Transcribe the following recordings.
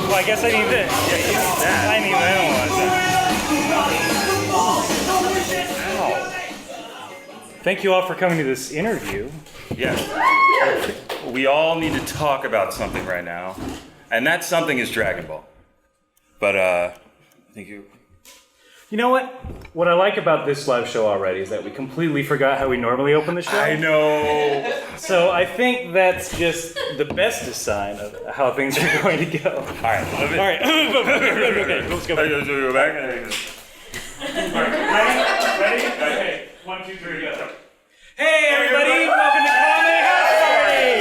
Well, I guess I need this. Yeah, you need that. I need that. Ow. Thank you all for coming to this interview. Yes. We all need to talk about something right now. And that something is Dragon Ball. But, thank you. You know what? What I like about this live show already is that we completely forgot how we normally open the show. I know. So I think that's just the bestest sign of how things are going to go. All right. Okay, let's go back. Let's go back. All right, ready? Okay, 1, 2, 3, go. Hey everybody, welcome to Kame House Party!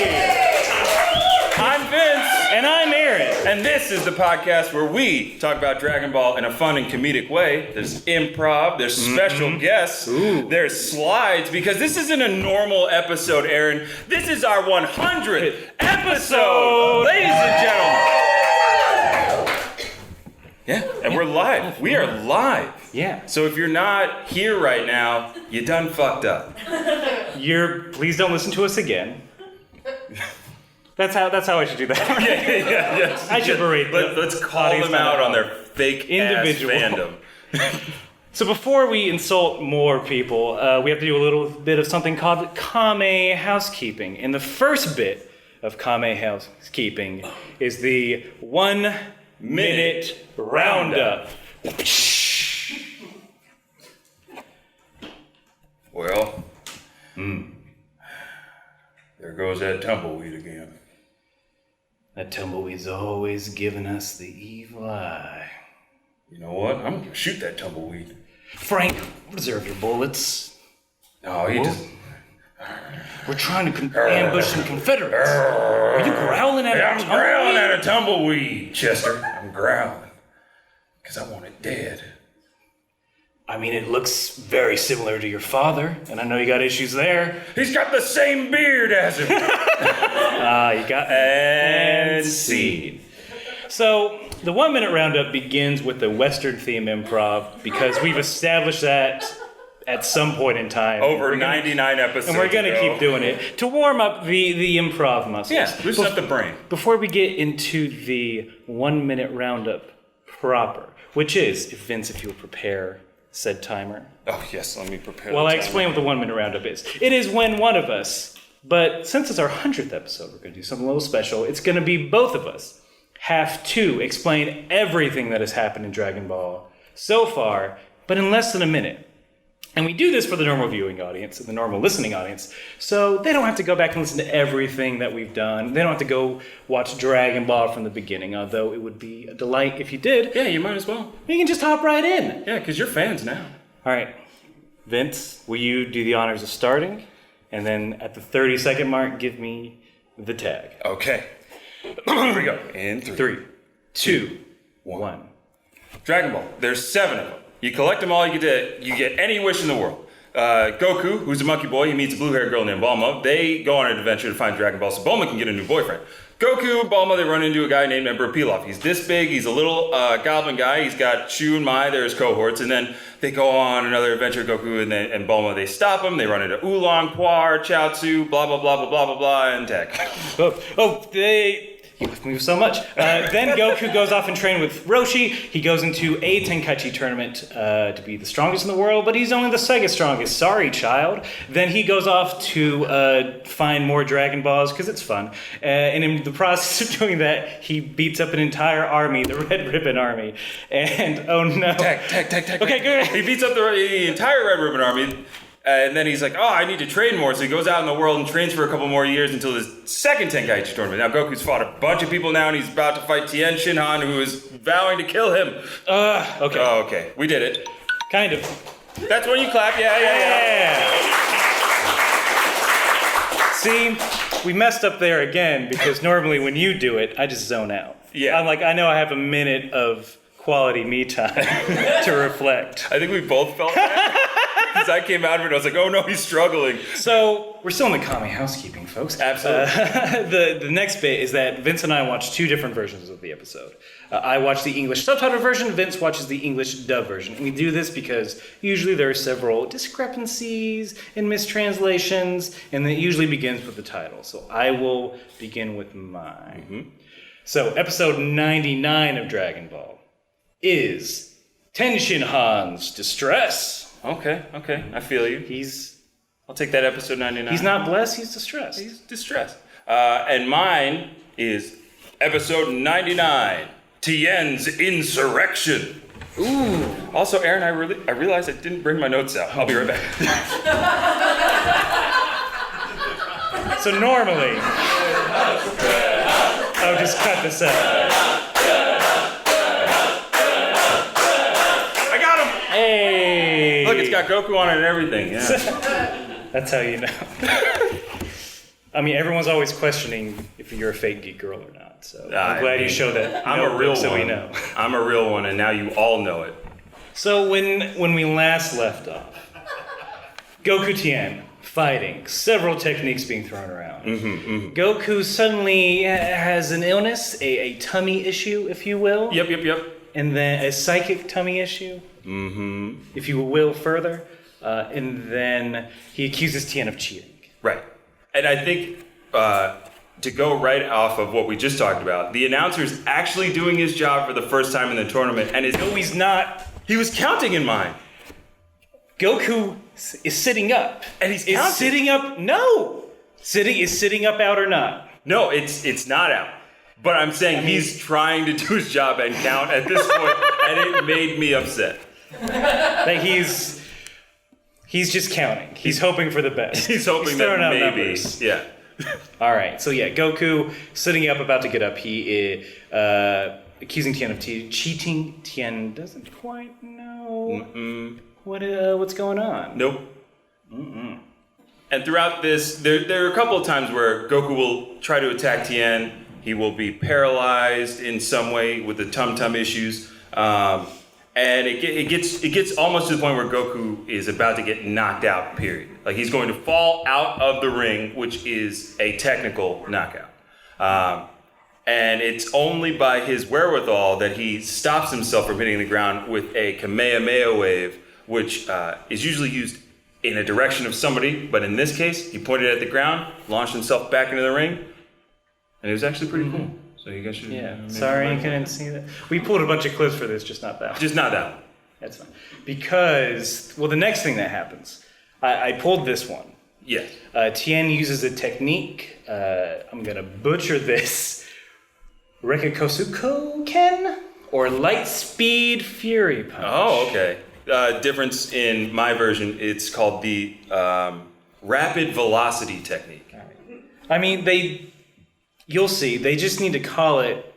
I'm Vince. And I'm Aaron. And this is the podcast where we talk about Dragon Ball in a fun and comedic way. There's improv, there's special guests, there's slides, because this isn't a normal episode, Aaron. This is our 100th episode, ladies and gentlemen. Yeah, and we're live. We are live. Yeah. So if you're not here right now, you done fucked up. Please don't listen to us again. That's how I should do that. Yeah. I should berate them. Let's call them out on their fake individual fandom. So before we insult more people, we have to do a little bit of something called Kame housekeeping. And the first bit of Kame housekeeping is the 1 minute roundup. Well, there goes that tumbleweed again. That tumbleweed's always giving us the evil eye. You know what? I'm gonna shoot that tumbleweed. Frank, reserve your bullets. No, he just... We're trying to ambush some Confederates. Are you growling at a tumbleweed? I'm growling at a tumbleweed, Chester. I'm growling. Because I want it dead. I mean, it looks very similar to your father, and I know you got issues there. He's got the same beard as him. You got and seed. So the 1 minute roundup begins with the Western theme improv because we've established that at some point in time. Over 99 episodes. And we're going to keep doing it to warm up the improv muscles. Yeah, loosen up the brain. Before we get into the 1 minute roundup proper, which is, if you would prepare said timer. Oh, yes, let me prepare. Well, I explain what the 1 minute roundup is. It is when one of us, but since it's our 100th episode, we're going to do something a little special. It's going to be both of us have to explain everything that has happened in Dragon Ball so far, but in less than a minute. And we do this for the normal viewing audience and the normal listening audience, so they don't have to go back and listen to everything that we've done. They don't have to go watch Dragon Ball from the beginning, although it would be a delight if you did. Yeah, you might as well. You can just hop right in. Yeah, because you're fans now. All right. Vince, will you do the honors of starting? And then at the 30-second mark, give me the tag. Okay. Here we go. In 3, 2, 1. Dragon Ball. There's 7 of them. You collect them all, you get any wish in the world. Goku, who's a monkey boy, he meets a blue-haired girl named Bulma. They go on an adventure to find Dragon Ball so Bulma can get a new boyfriend. Goku, Bulma, they run into a guy named Emperor Pilaf. He's this big, he's a little goblin guy. He's got Shu and Mai, they're his cohorts. And then they go on another adventure, Goku and Bulma, they stop him. They run into Oolong, Puar, Chaozu, blah, blah, blah, blah, blah, blah, blah, and Tech. You move so much. Then Goku goes off and trains with Roshi. He goes into a Tenkaichi tournament to be the strongest in the world, but he's only the second strongest. Sorry, child. Then he goes off to find more Dragon Balls, because it's fun. And in the process of doing that, he beats up an entire army, the Red Ribbon Army. And, oh no. Tech. Okay, good. He beats up the entire Red Ribbon Army. And then he's like, I need to train more. So he goes out in the world and trains for a couple more years until his second Tenkaichi tournament. Now, Goku's fought a bunch of people now, and he's about to fight Tien Shinhan, who is vowing to kill him. Okay. Oh, okay. We did it. Kind of. That's when you clap. Yeah. See, we messed up there again, because normally when you do it, I just zone out. Yeah. I'm like, I know I have a minute of quality me time to reflect. I think we both felt that. Because I came out of it, I was like, oh no, he's struggling. So, we're still in the Kame housekeeping, folks. Absolutely. The next bit is that Vince and I watched 2 different versions of the episode. I watched the English subtitle version, Vince watches the English dub version. And we do this because usually there are several discrepancies and mistranslations, and it usually begins with the title. So I will begin with mine. So, episode 99 of Dragon Ball is Tenshinhan's Distress. Okay. I feel you. I'll take that episode 99. He's not blessed, he's distressed. He's distressed. And mine is episode 99, Tien's Insurrection. Ooh. Also, Aaron, I realized I didn't bring my notes out. I'll be right back. So normally, I'll just cut this out. I got him! Hey! Look, it's got Goku on it and everything. Yeah. That's how you know. I mean, everyone's always questioning if you're a fake geek girl or not. So I'm glad you showed that. I'm a real one. So we know. I'm a real one, and now you all know it. So when we last left off, Goku Tien fighting, several techniques being thrown around. Goku suddenly has an illness, a tummy issue, if you will. Yep. And then a psychic tummy issue, if you will, further. And then he accuses Tien of cheating. Right. And I think to go right off of what we just talked about, the announcer's actually doing his job for the first time in the tournament. And no, he's not. He was counting in mine. Goku is sitting up. And he's counting. Is sitting up? No. Is sitting up out or not? No, it's not out. But I'm saying he's trying to do his job and count at this point, and it made me upset. Like he's just counting. He's hoping for the best. He's hoping that out maybe. Numbers. Yeah. All right. So yeah, Goku sitting up, about to get up. He is accusing Tien of cheating. Tien doesn't quite know what's going on. Nope. And throughout this, there are a couple of times where Goku will try to attack Tien. He will be paralyzed in some way with the tum-tum issues. And it gets almost to the point where Goku is about to get knocked out, period. Like he's going to fall out of the ring, which is a technical knockout. And it's only by his wherewithal that he stops himself from hitting the ground with a Kamehameha wave, which is usually used in a direction of somebody. But in this case, he pointed at the ground, launched himself back into the ring, and it was actually pretty cool. So you guys should... Yeah, sorry you couldn't see that. We pulled a bunch of clips for this, just not that one. Just not that one. That's fine. Because, well, the next thing that happens, I pulled this one. Yes. Tien uses a technique, I'm going to butcher this, Rekikosuko Ken? Or Light Speed Fury Punch. Oh, okay. Difference in my version, it's called the Rapid Velocity Technique. I mean, you'll see, they just need to call it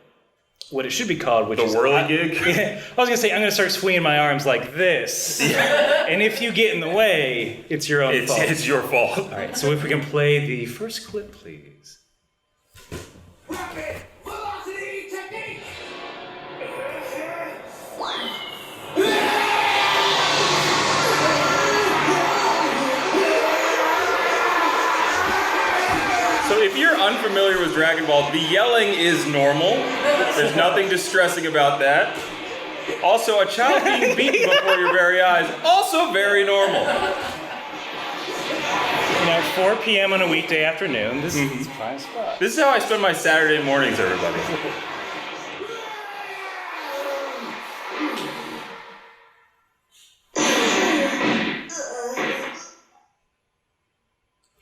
what it should be called, which is... The whirligig? I was going to say, I'm going to start swinging my arms like this. Yeah. And if you get in the way, it's your own fault. It's your fault. All right, so if we can play the first clip, please. Rapid Velocity Technique! So if you're unfamiliar with Dragon Ball, the yelling is normal. There's nothing distressing about that. Also, a child being beaten before your very eyes, also very normal. You know, 4 p.m. on a weekday afternoon, this is a fine spot. This is how I spend my Saturday mornings, everybody.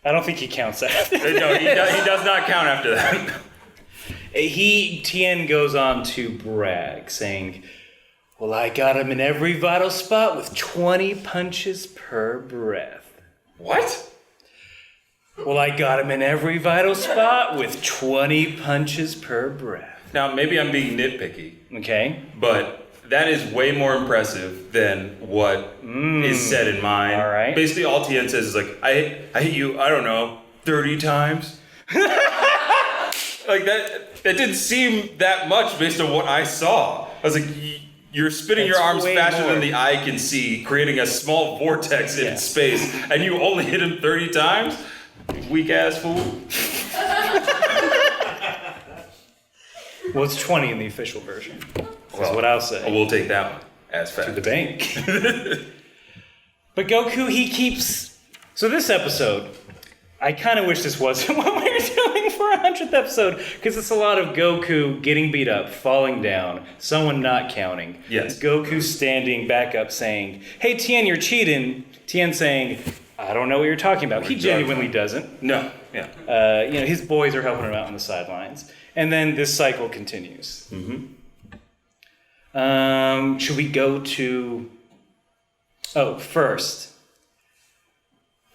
I don't think he counts that. No, he does not count after that. Tien goes on to brag, saying, well, I got him in every vital spot with 20 punches per breath. What? Well, I got him in every vital spot with 20 punches per breath. Now, maybe I'm being nitpicky. Okay. But that is way more impressive than what is said in mine. All right. Basically, all Tien says is like, I hit you, I don't know, 30 times. Like that didn't seem that much based on what I saw. I was like, you're spinning your arms faster than the eye can see, creating a small vortex in space, and you only hit him 30 times? Weak ass fool. Well, it's 20 in the official version. That's what I'll say. We'll take that one as fact. To the bank. But Goku, he keeps... So this episode, I kind of wish this wasn't what we were doing for our 100th episode, because it's a lot of Goku getting beat up, falling down, someone not counting. Yes. Goku standing back up saying, "Hey, Tien, you're cheating." Tien saying, "I don't know what you're talking about." He genuinely doesn't. No, yeah. His boys are helping him out on the sidelines. And then this cycle continues. Should we go to... Oh, first...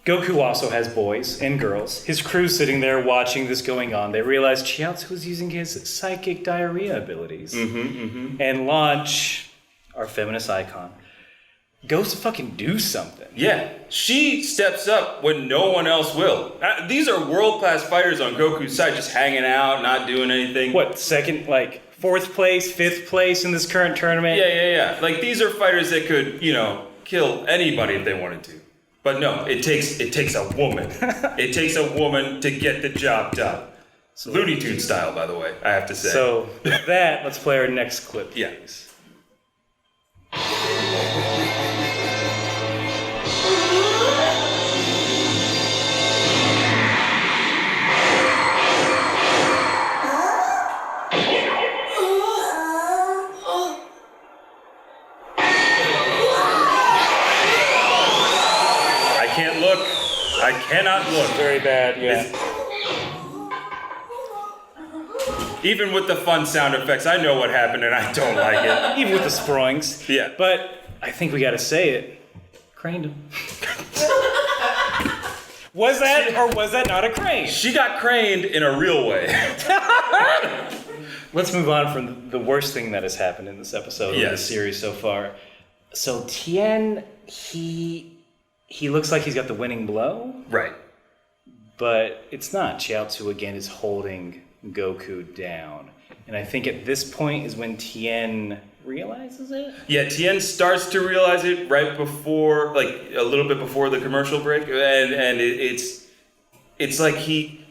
Goku also has boys and girls. His crew's sitting there watching this going on. They realize Chiaotzu was using his psychic diarrhea abilities. And Launch, our feminist icon, goes to fucking do something. Yeah, she steps up when no one else will. These are world-class fighters on Goku's side, just hanging out, not doing anything. What, second, fourth place, fifth place in this current tournament? Yeah. Like, these are fighters that could, kill anybody if they wanted to. But no, it takes a woman. It takes a woman to get the job done. Looney Tunes style, by the way, I have to say. So, with that, let's play our next clip, Yeah. please. I cannot look. Very bad, yeah. Even with the fun sound effects, I know what happened and I don't like it. Even with the sproings. Yeah. But I think we gotta say it. Craned him. Was that or was that not a crane? She got craned in a real way. Let's move on from the worst thing that has happened in this episode of the Yes. series so far. So Tien, he looks like he's got the winning blow, Right. but it's not. Chiaotzu again is holding Goku down. And I think at this point is when Tien realizes it? Yeah, Tien starts to realize it right before, a little bit before the commercial break, and it's like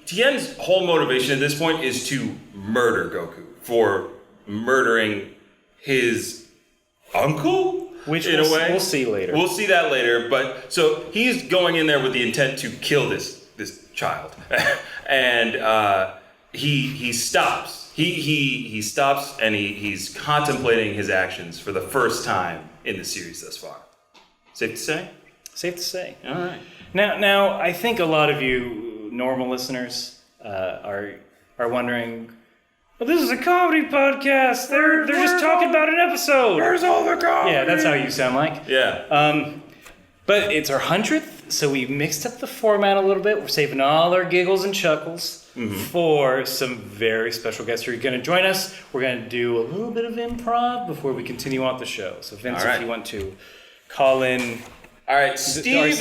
Tien's whole motivation at this point is to murder Goku for murdering his uncle? Which in a way. we'll see later. We'll see that later, but so he's going in there with the intent to kill this child. And he stops. He stops and he's contemplating his actions for the first time in the series thus far. Safe to say? Safe to say. All right. Now, I think a lot of you normal listeners are wondering, well, this is a comedy podcast. They're just talking about an episode. Where's all the comedy? Yeah, that's how you sound like. Yeah. But it's our 100th, so we mixed up the format a little bit. We're saving all our giggles and chuckles for some very special guests who are going to join us. We're going to do a little bit of improv before we continue on the show. So, Vince, All right. if you want to call in... All right, Steven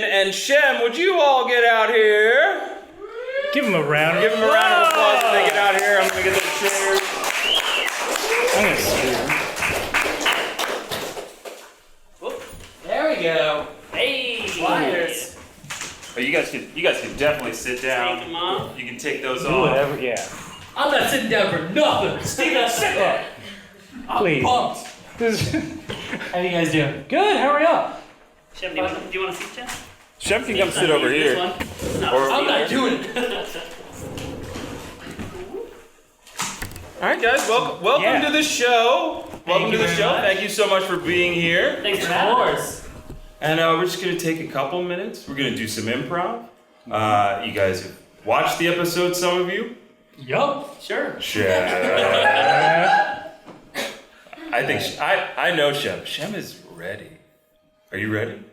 and Shem, would you all get out here? Give him a round. Give them a round of applause when they get out here. I'm going to get those chairs. I'm going to screw him. There we go. Hey, flyers. Oh, you guys can definitely sit down. Take them off. You can take those Do off. whatever, yeah. I'm not sitting down for nothing. Steven, sit there. I'm Please. pumped. How you guys doing? Good, how are y'all? Shem, do you want to sit down? Shem can come sit over here. No, Or- I'm not doing it. All right, guys, welcome Yeah. to the show. Welcome to the very show. much. Thank you so much for being here. Thanks for having us. And we're just going to take a couple minutes. We're going to do some improv. You guys have watched the episode, some of you. Yup, sure. I think I know Shem. Shem is ready. Are you ready?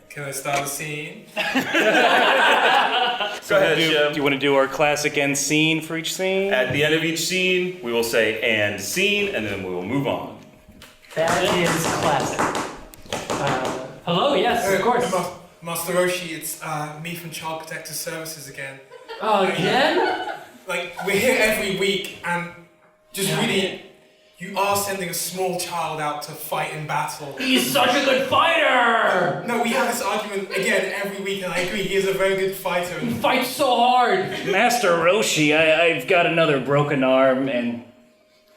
Can I start the scene? Go ahead, Do Shem. you want to do our classic end scene for each scene? At the end of each scene, we will say "and scene," and then we will move on. That is classic. Hello, yes, of course. Master Roshi, it's me from Child Protective Services again. Oh, again? Like, we're here every week, and just really, you are sending a small child out to fight in battle. He's such a good fighter! No, we have this argument again every week, and I agree, he is a very good fighter. He fights so hard. Master Roshi, I've got another broken arm and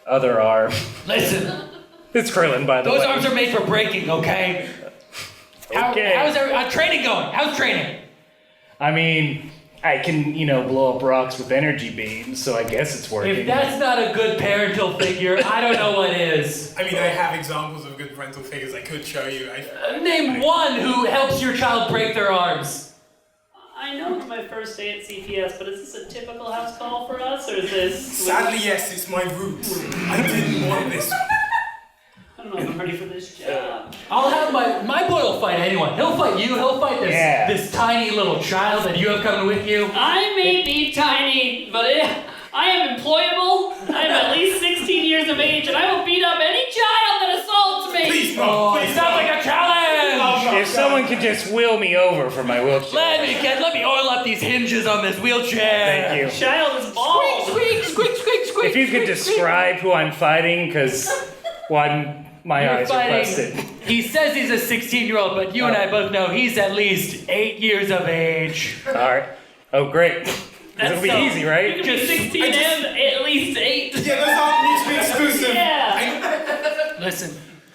other arm. Listen, It's Krillin, by the way. those arms are made for breaking, okay? Okay. How's training going? How's training? I mean, I can, blow up rocks with energy beams, so I guess it's working. If that's not a good parental figure, I don't know what is. I mean, I have examples of good parental figures I could show you. Name one who helps your child break their arms. I know it's my first day at CPS, but is this a typical house call for us, or is this... Sadly, yes, it's my roots. I didn't want this. I don't know if I'm ready for this job. I'll have my boy will fight anyone. He'll fight you. He'll fight this tiny little child that you have coming with you. I may be tiny, but I am employable. I am at least 16 years of age, and I will beat up any child that assaults me. Please, Mom. It sounds like a challenge. If someone could just wheel me over for my wheelchair. Let me oil up these hinges on this wheelchair. Thank you. Child is bald. Squeak, squeak, squeak, squeak. If you could describe who I'm fighting, because, my eyes are busted. He says he's a 16-year-old, but you and I both know he's at least 8 years of age. All right. Oh, great. It'll be easy, right? You can be 16 and at least 8. Yeah, those aren't mutually exclusive. Yeah. Listen,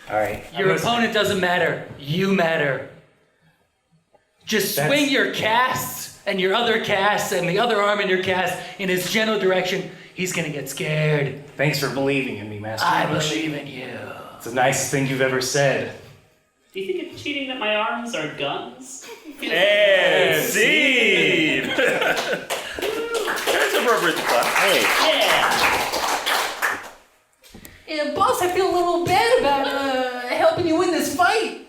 All right. your opponent doesn't matter. You matter. Just swing your casts and your other casts and the other arm in your cast in his general direction. He's gonna get scared. Thanks for believing in me, Master. I believe in you. It's the nicest thing you've ever said. Do you think it's cheating that my arms are guns? And scene! That's appropriate to clap. Hey. Yeah. Yeah, boss, I feel a little bad about helping you win this fight.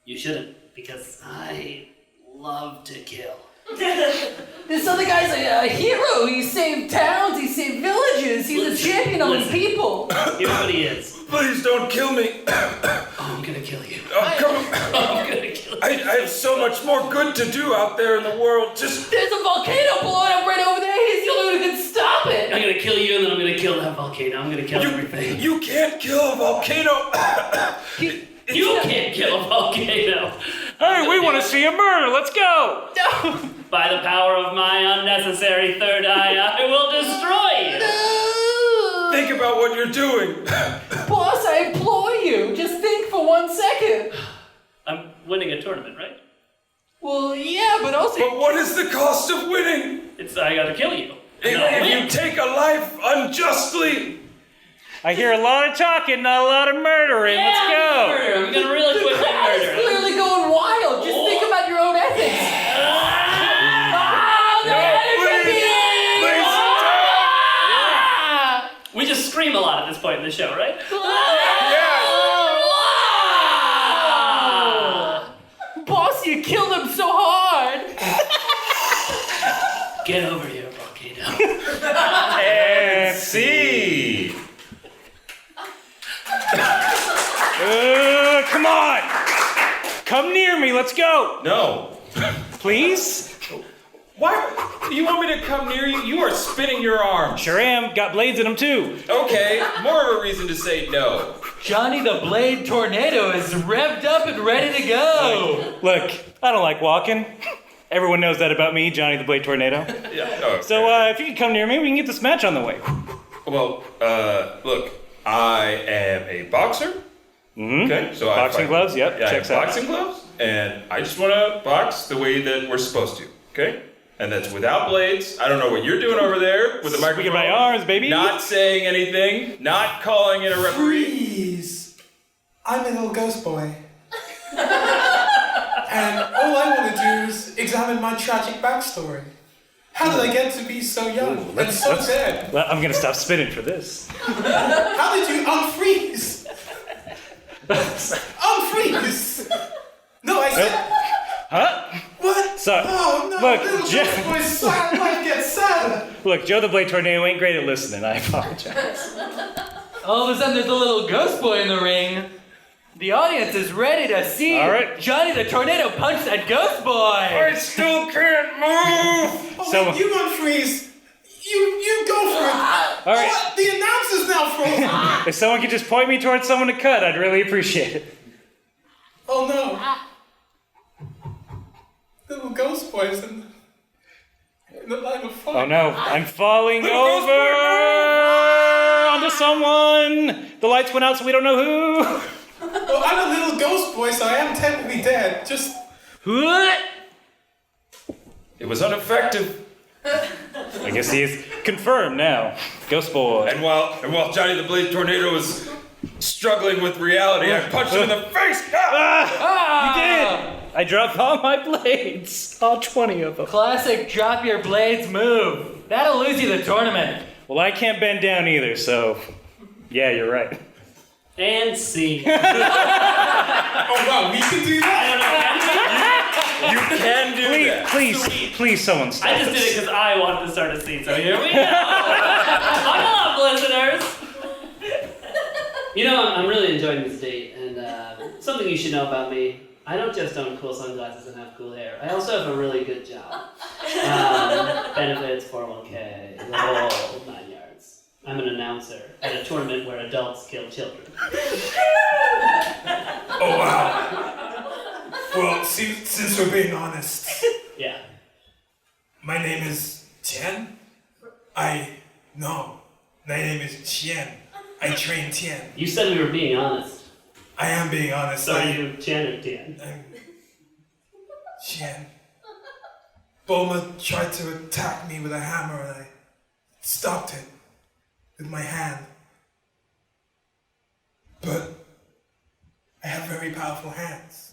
You shouldn't, because I love to kill. This other guy's a hero. He saved towns, he saved villages. He's a champion of his people. Here's what he is. Please don't kill me. I'm gonna kill you. I'm gonna kill you. I have so much more good to do out there in the world. Just There's a volcano blowing up right over there. He's the only one who can stop it. I'm gonna kill you, and then I'm gonna kill that volcano. I'm gonna kill everything. you can't kill a volcano. You can't kill a volcano. Hey, we want to see a murder. Let's go. By the power of my unnecessary third eye, I will destroy you. Think about what you're doing. Boss, I implore you. Just think for 1 second. I'm winning a tournament, right? Well, yeah, but also... But what is the cost of winning? I gotta kill you. If you take a life unjustly. I hear a lot of talking, not a lot of murdering. Let's go. Murder. I'm gonna really quickly crowd is murder. clearly going wild. Just think about your own ethics. We just scream a lot at this point in the show, right? Boss, you killed him so hard. Get over here, volcano. And see. Come on. Come near me. Let's go. No. Please? Why? You want me to come near you? You are spinning your arms. Sure am. Got blades in them, too. Okay, more of a reason to say no. Johnny the Blade Tornado is revved up and ready to go. Look, I don't like walking. Everyone knows that about me, Johnny the Blade Tornado. Yeah. Okay. So, if you could come near me, we can get this match on the way. Well, look, I am a boxer. Mm-hmm. Okay, so Boxing I gloves, yep, Yeah, I have checks out. boxing gloves, and I just want to box the way that we're supposed to. Okay, and that's without blades. I don't know what you're doing over there with the microphone. Speaking my arms, baby. Not saying anything. Not calling in a referee. Freeze! I'm a little ghost boy. And all I want to do is examine my tragic backstory. How did I get to be so young and so dead? Well, I'm gonna stop spinning for this. How did you unfreeze? Unfreeze! No, I said... Huh? What? So, oh no, look, little ghost boy's sad life gets sadder. Look, Joe the Blade Tornado ain't great at listening. I apologize. All of a sudden, there's a little ghost boy in the ring. The audience is ready to see Johnny the Tornado punch that ghost boy. I still can't move. Oh, So- wait, you unfreeze. You go for it. All right. Oh, the announcer's now frozen. If someone could just point me towards someone to cut, I'd really appreciate it. Oh no. Little ghost boys in the line of fire. Oh no, I'm falling over onto someone. The lights went out, so we don't know who. Well, I'm a little ghost boy, so I am technically dead. Just What? It was ineffective. I guess he is confirmed now. Ghost boy. And while Johnny the Blade Tornado was struggling with reality, I punched him in the face. You did! I dropped all my blades. All 20 of them. Classic drop your blades move. That'll lose you the tournament. Well, I can't bend down either, so... Yeah, you're right. And scene. Oh wow, we can do that? You can do that. Please, someone stop I just did it this. because I wanted to start a scene, so here we go. Buckle up, listeners. You know, I'm really enjoying this date, and something you should know about me. I don't just own cool sunglasses and have cool hair. I also have a really good job. Benefits, 401k, the whole 9 yards. I'm an announcer at a tournament where adults kill children. Oh wow. Well, since we're being honest, Yeah. my name is Tien. No, my name is Tien. I train Tien. You said we were being honest. I am being honest. So are you Tien or Tien? I'm Tien. Bulma tried to attack me with a hammer and I stopped it with my hand. But I have very powerful hands.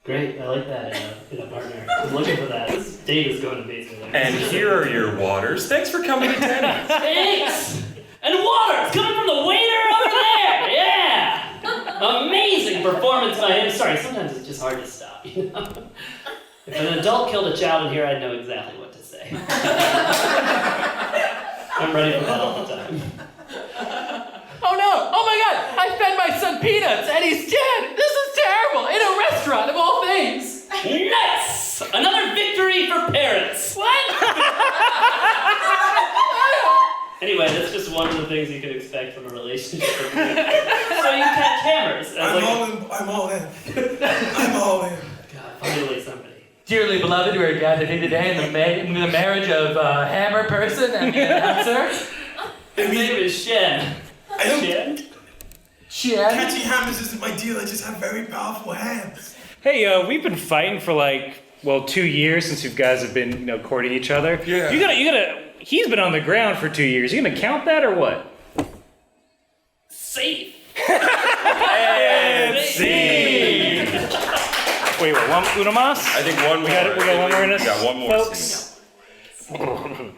Great, I like that in a partner. I'm looking for that. This date is going to be amazing. And here are your waters. Thanks for coming to tennis. Thanks! And water! It's coming from the waiter over there! Yeah! Amazing performance by him. Sorry, sometimes it's just hard to stop, you know? If an adult killed a child in here, I'd know exactly what to say. I'm ready for that all the time. Oh no! Oh my god! I fed my son peanuts and he's dead! This is terrible! In a restaurant of all things! Nice! Another victory for parents! What? Anyway, that's just one of the things you can expect from a relationship. So you catch hammers. I'm all in. I'm all in. God, finally somebody. Dearly beloved, we're gathered here today in the marriage of a hammer person and the announcer. His name is Shen. I don't. Shen? Shen. Catching hammers isn't my deal. I just have very powerful hands. Hey, we've been fighting for 2 years since you guys have been, courting each other. Yeah. You gotta. He's been on the ground for 2 years. You gonna count that or what? Safe. And scene. Wait, what? Uno mas? I think one more. We got one more in us. We got one more folks. scene.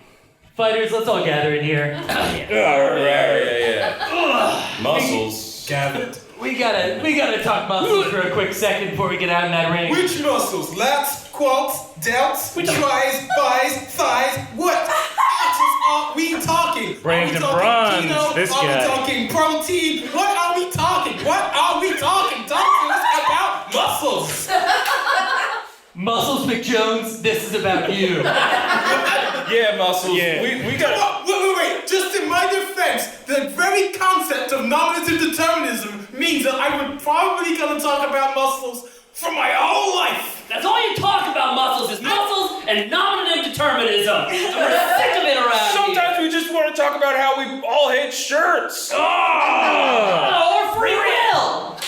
Fighters, let's all gather in here. Yeah. Muscles. Gathered. We gotta talk muscles for a quick second before we get out in that ring. Which muscles? Lats, quads, delts, tries, buys, thighs. What muscles are we talking? Brains Are we and talking bronze, keto? this Are guy. we talking protein? What are we talking? What are we talking? Talk to us about muscles. Muscles McJones, this is about you. Yeah, muscles. Yeah. We got. Wait. Just in my defense, the very concept of nominative determinism means that I would probably gonna talk about muscles for my whole life. That's all you talk about, muscles, is muscles and nominative determinism. And we're sick of it around Sometimes here. we just want to talk about how we all hate shirts. Oh, or free will.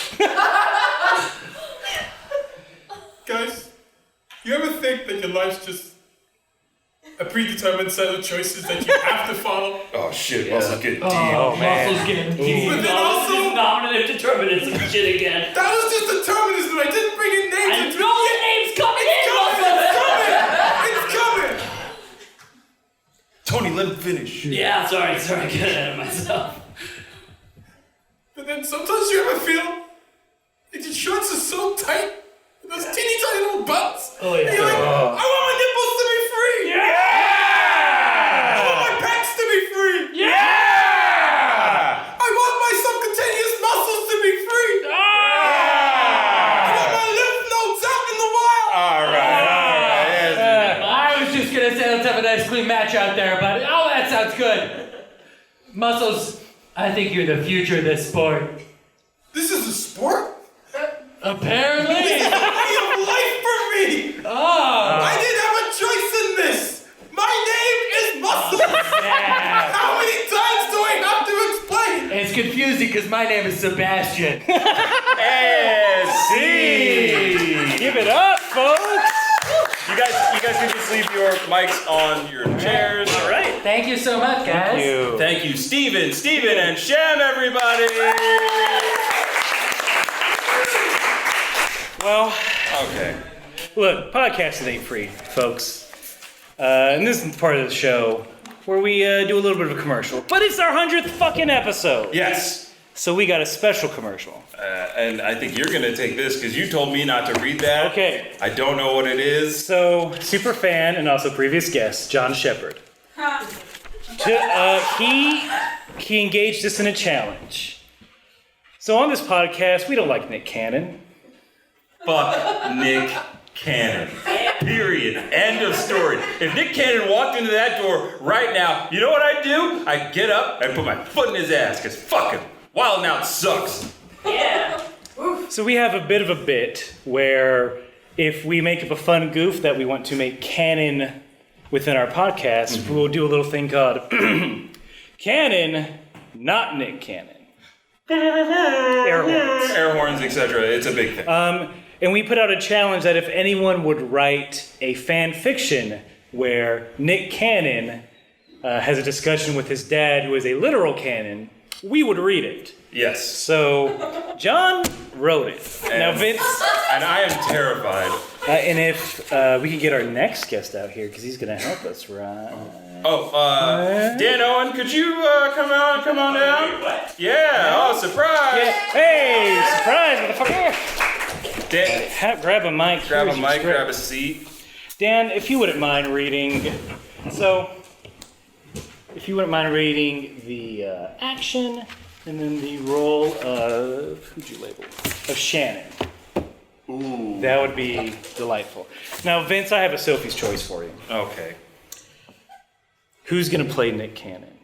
Guys, you ever think that your life's just a predetermined set of choices that you have to follow? Oh shit, muscles get deep. Oh, man. Muscles getting deep. But then No, this is also, nominative determinism shit again. that was just determinism. I didn't bring in names. I into know it. the name's coming in, It's coming. It's coming. Tony, let him finish. Yeah, sorry, I get ahead of myself. But then sometimes you ever feel like your shorts are so tight, with those teeny tiny little butts. Oh, yeah. And you're like, I want my nipples to be free. I want my pecs to be free. I want my subcutaneous muscles to be free. I want my lymph nodes out in the wild. All right. I was just gonna say let's have a nice clean match out there, but that sounds good. Muscles, I think you're the future of this sport. This is a sport? Apparently. This is a way of life for me. Oh. I didn't have a choice in this. My name is Muscle. How many times do I have to explain? It's confusing because my name is Sebastian. And scene. Give it up, folks. You guys can just leave your mics on your chairs. All right. Thank you so much, guys. Thank you. Thank you, Steven, and Shem, everybody. Well, Okay. look, podcasting ain't free, folks. And this is the part of the show where we do a little bit of a commercial. But it's our 100th fucking episode. Yes. So we got a special commercial. And I think you're gonna take this because you told me not to read that. Okay. I don't know what it is. So, super fan and also previous guest, John Shepard. He engaged us in a challenge. So on this podcast, we don't like Nick Cannon. Fuck Nick Cannon. Period. End of story. If Nick Cannon walked into that door right now, you know what I'd do? I'd get up and put my foot in his ass because fuck him. Wild 'N Out sucks. So we have a bit of a bit where if we make up a fun goof that we want to make canon within our podcast, we'll do a little thing called Canon, not Nick Cannon. Air horns. Air horns, etc. It's a big thing. And we put out a challenge that if anyone would write a fan fiction where Nick Cannon has a discussion with his dad, who is a literal canon, we would read it. Yes. So John wrote it. Now Vince, And I am terrified. and if we could get our next guest out here because he's gonna help us, right? Dan Owen, could you come on down? What? Yeah. Oh, surprise. Yeah. Hey, surprise, motherfucker! Dan, Grab a mic. grab a Here's your mic, script. grab a seat. Dan, if you wouldn't mind reading, if you wouldn't mind reading the action and then the role of, who'd you label? Of Shannon. Ooh. That would be delightful. Now, Vince, I have a Sophie's choice for you. Okay. Who's gonna play Nick Cannon?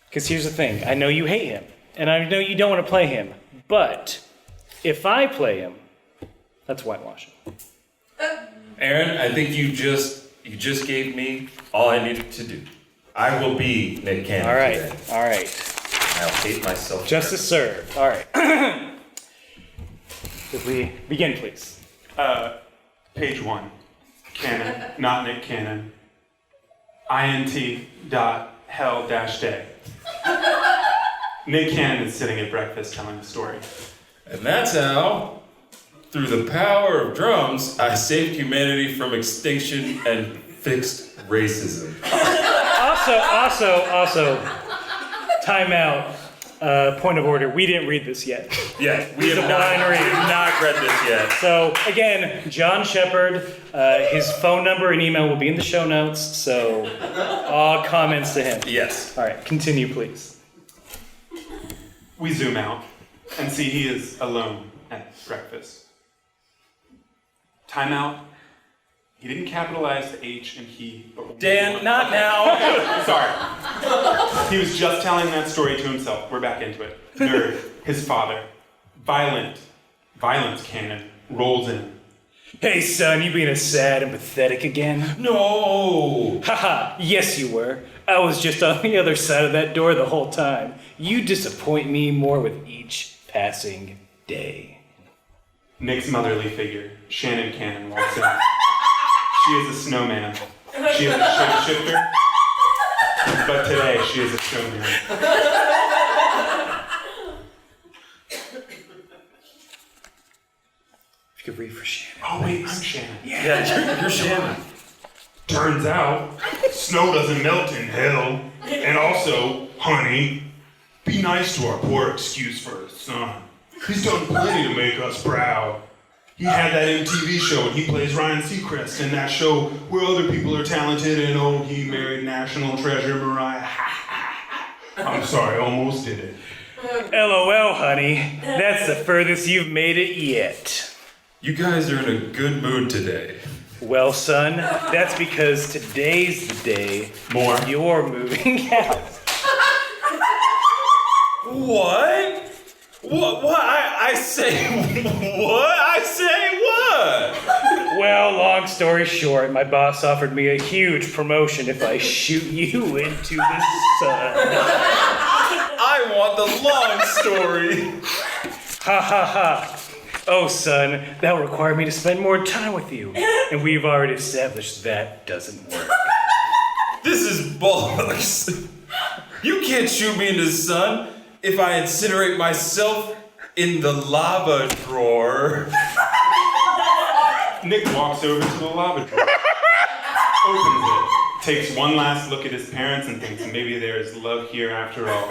Because here's the thing, I know you hate him, and I know you don't want to play him, but if I play him, that's whitewashing. Aaron, I think you just gave me all I needed to do. I will be Nick Cannon. All right, today. all right. I'll hate myself. Justice served. All right. If we begin, please. Page 1. Cannon, not Nick Cannon. int.hell-day. Nick Cannon is sitting at breakfast telling a story. And that's how, through the power of drums, I saved humanity from extinction and fixed racism. Also, time out. Point of order. We didn't read this yet. Yeah, we It's have a not, blind read. we have not read this yet. So again, John Shepard. His phone number and email will be in the show notes. So all comments to him. Yes. All right, continue, please. We zoom out and see he is alone at breakfast. Timeout. He didn't capitalize the H and he. But Dan, not now. Sorry. He was just telling that story to himself. We're back into it. Nerd, his father, violence cannon, rolls in. Hey son, you being a sad and pathetic again? No. Haha, yes you were. I was just on the other side of that door the whole time. You disappoint me more with each passing day. Nick's motherly figure, Shannon Cannon, walks in. She is a snowman. She is a shapeshifter. But today, she is a snowman. You could read for Shannon. Oh wait, I'm Shannon. Yeah, you're Shannon. Turns out, snow doesn't melt in hell. And also, honey, be nice to our poor excuse for his son. He's done plenty to make us proud. He had that MTV show and he plays Ryan Seacrest in that show where other people are talented and oh, he married national treasure Mariah. I'm sorry, I almost did it. LOL, honey. That's the furthest you've made it yet. You guys are in a good mood today. Well, son, that's because today's the day More. you're moving out. What? What? I say what? I say what? Well, long story short, my boss offered me a huge promotion if I shoot you into the sun. I want the long story. Ha ha ha. Oh, son, that will require me to spend more time with you. And we've already established that doesn't work. This is bollocks. You can't shoot me into the sun if I incinerate myself in the lava drawer. Nick walks over to the lava drawer, opens it, takes one last look at his parents and thinks maybe there is love here after all.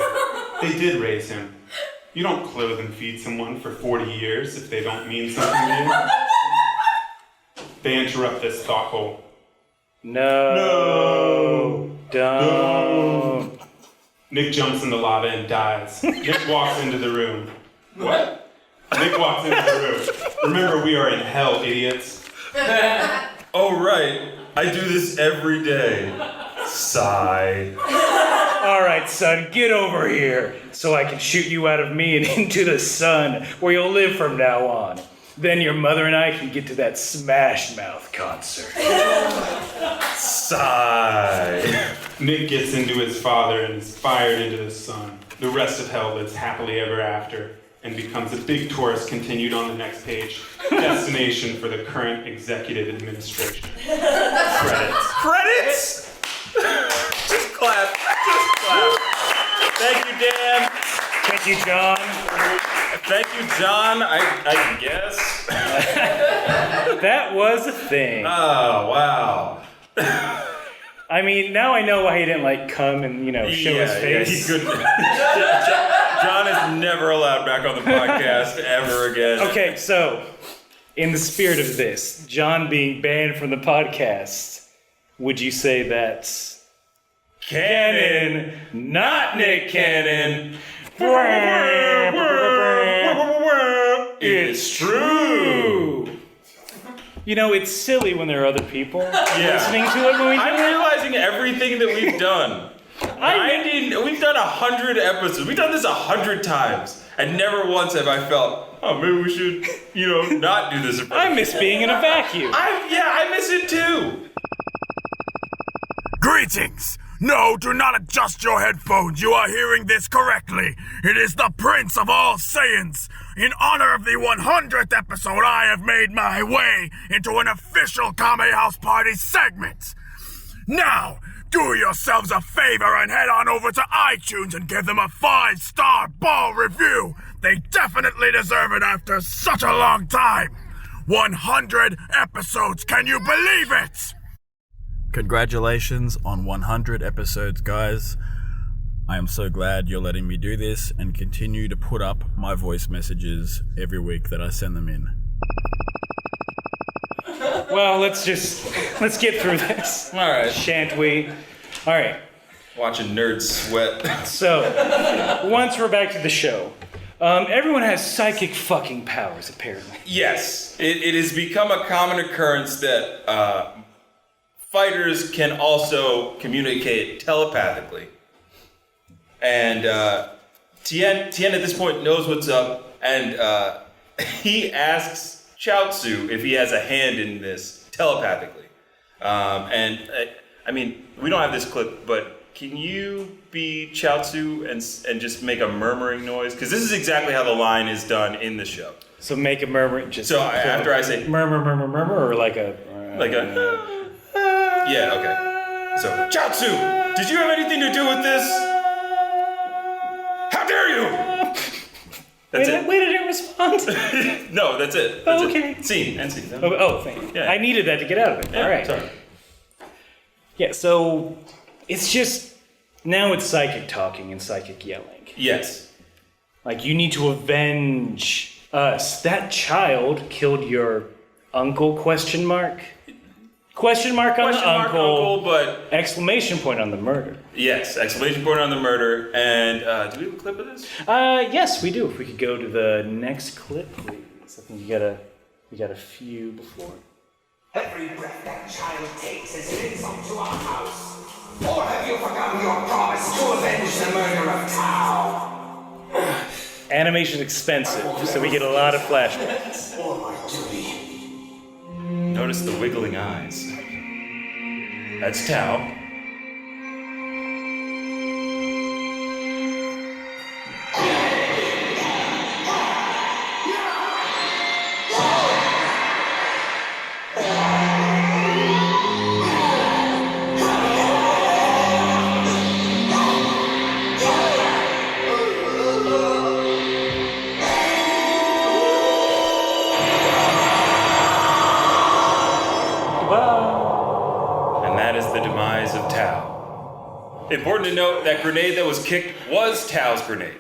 They did raise him. You don't clothe and feed someone for 40 years if they don't mean something to you. They interrupt this thought hole. No. Don't. Nick jumps in the lava and dies. Nick walks into the room. What? Nick walks into the room. Remember, we are in hell, idiots. Oh, right. I do this every day. Sigh. All right, son, get over here so I can shoot you out of me and into the sun where you'll live from now on. Then your mother and I can get to that Smash Mouth concert. Sigh. Nick gets into his father and is fired into the sun. The rest of hell lives happily ever after and becomes a big tourist continued on the next page. Destination for the current executive administration. Credits. Credits? Just clap. Just clap. Thank you, Dan. Thank you, John. Thank you, John, I guess. That was a thing. Oh, wow. I mean, now I know why he didn't, like, come and, show his face. Yeah, he couldn't. John is never allowed back on the podcast ever again. Okay, so, in the spirit of this, John being banned from the podcast, would you say that's canon, not Nick Cannon? It's true. It's silly when there are other people listening to it when we do I'm it. realizing everything that we've done. We've done 100 episodes. We've done this 100 times. And never once have I felt, oh, maybe we should, not do this. I miss being in a vacuum. I miss it too. Greetings! No, do not adjust your headphones. You are hearing this correctly. It is the Prince of all Saiyans. In honor of the 100th episode, I have made my way into an official Kame House Party segment. Now, do yourselves a favor and head on over to iTunes and give them a 5-star ball review. They definitely deserve it after such a long time. 100 episodes, can you believe it? Congratulations on 100 episodes, guys. I am so glad you're letting me do this and continue to put up my voice messages every week that I send them in. Well, let's get through this. All right. Shan't we? All right. Watching nerds sweat. So, once we're back to the show, everyone has psychic fucking powers, apparently. Yes. It has become a common occurrence that fighters can also communicate telepathically. And Tien at this point knows what's up, and he asks Chaozu if he has a hand in this telepathically. I mean, we don't have this clip, but can you be Chaozu and just make a murmuring noise? Because this is exactly how the line is done in the show. So make a murmur, just... So after I say... Murmur, or like a... Yeah, okay. So, Chaozu, did you have anything to do with this? How dare you! That's it. Wait, I didn't respond. No, that's it. Oh, okay. Scene. End scene. Thank you. Yeah. I needed that to get out of it. Yeah, All right. Sorry. Yeah, so it's just... Now it's psychic talking and psychic yelling. Yes. Like, you need to avenge us. That child killed your uncle, question mark? Question mark on the uncle, but... Exclamation point on the murder. Yes, exclamation point on the murder. And do we have a clip of this? Yes, we do. If we could go to the next clip, please. I think we got a few before. Every breath that child takes is an insult to our house. Or have you forgotten your promise to avenge the murder of Tao? Animation's expensive, so we get a lot of flashbacks. Or my duty. Notice the wiggling eyes. That's Tao. Important to note that grenade that was kicked was Tao's grenade.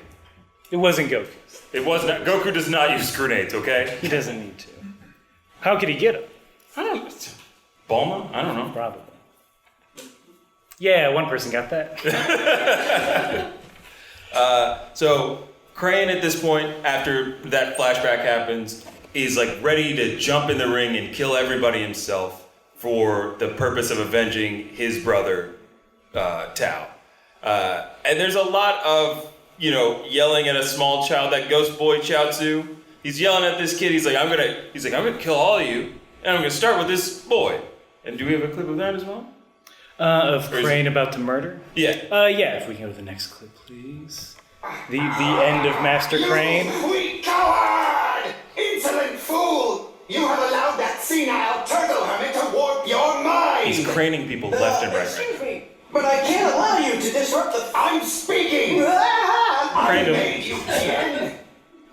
It wasn't Goku's. It was not. Goku does not use grenades, okay? He doesn't need to. How could he get him? I don't know. Bulma? I don't know. Probably. Yeah, one person got that. So Crane at this point, after that flashback happens, is like ready to jump in the ring and kill everybody himself for the purpose of avenging his brother, Tao. And there's a lot of, yelling at a small child, that ghost boy Chaozu. He's yelling at this kid. He's like, I'm gonna kill all of you, and I'm gonna start with this boy. And do we have a clip of that as well? Of Crane about to murder? Yeah. Yeah, if we can go to the next clip, please. The end of Master Crane. You weak coward! Insolent fool! You have allowed that senile turtle hermit to warp your mind! He's craning people left and right. Excuse me, but I can't allow you to disrupt the... I'm speaking! I Crane him. made you, Tien.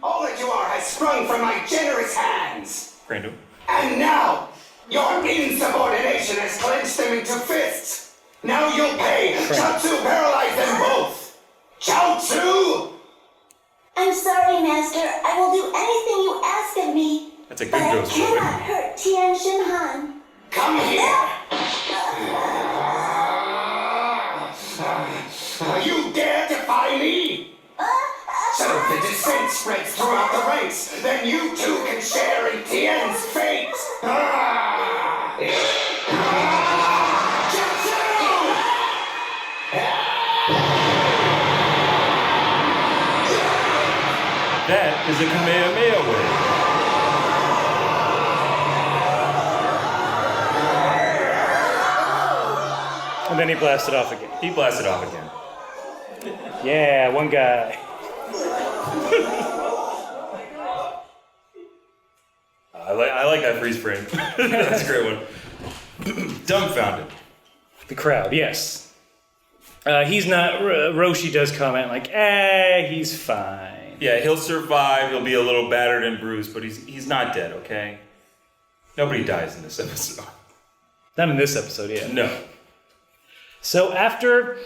All that you are has sprung from my generous hands. Crane him. And now, your insubordination has clenched them into fists. Now you'll pay. Chaozu paralyzed them both. Chaozu! I'm sorry, Master. I will do anything you ask of me. That's a good but I ghost cannot boy. hurt Tien Shinhan. Come here. You dare defy me? So if the dissent spreads throughout the ranks, then you too can share in Tien's fate. That is a Kamehameha wave. And then he blasted off again. He blasted off again. Yeah, one guy. I like that freeze frame. That's a great one. Dumbfounded. The crowd, yes. He's not. Roshi does comment like, he's fine. Yeah, he'll survive. He'll be a little battered and bruised, but he's not dead, okay? Nobody dies in this episode. Not in this episode, yeah. No. So after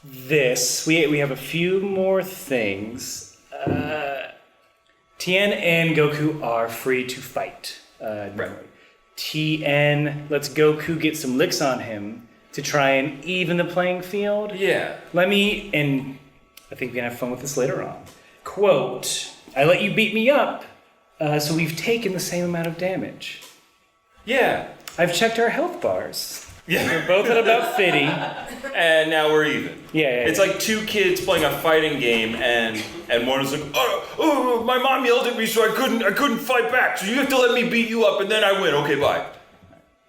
this, we have a few more things. Tien and Goku are free to fight. Right. Tien lets Goku get some licks on him to try and even the playing field. Yeah. And I think we can have fun with this later on. Quote, I let you beat me up, so we've taken the same amount of damage. Yeah. I've checked our health bars. Yeah. We're both at about 50. And now we're even. Yeah. It's like two kids playing a fighting game, and one is like, oh, my mom yelled at me, so I couldn't fight back. So you have to let me beat you up, and then I win. Okay, bye.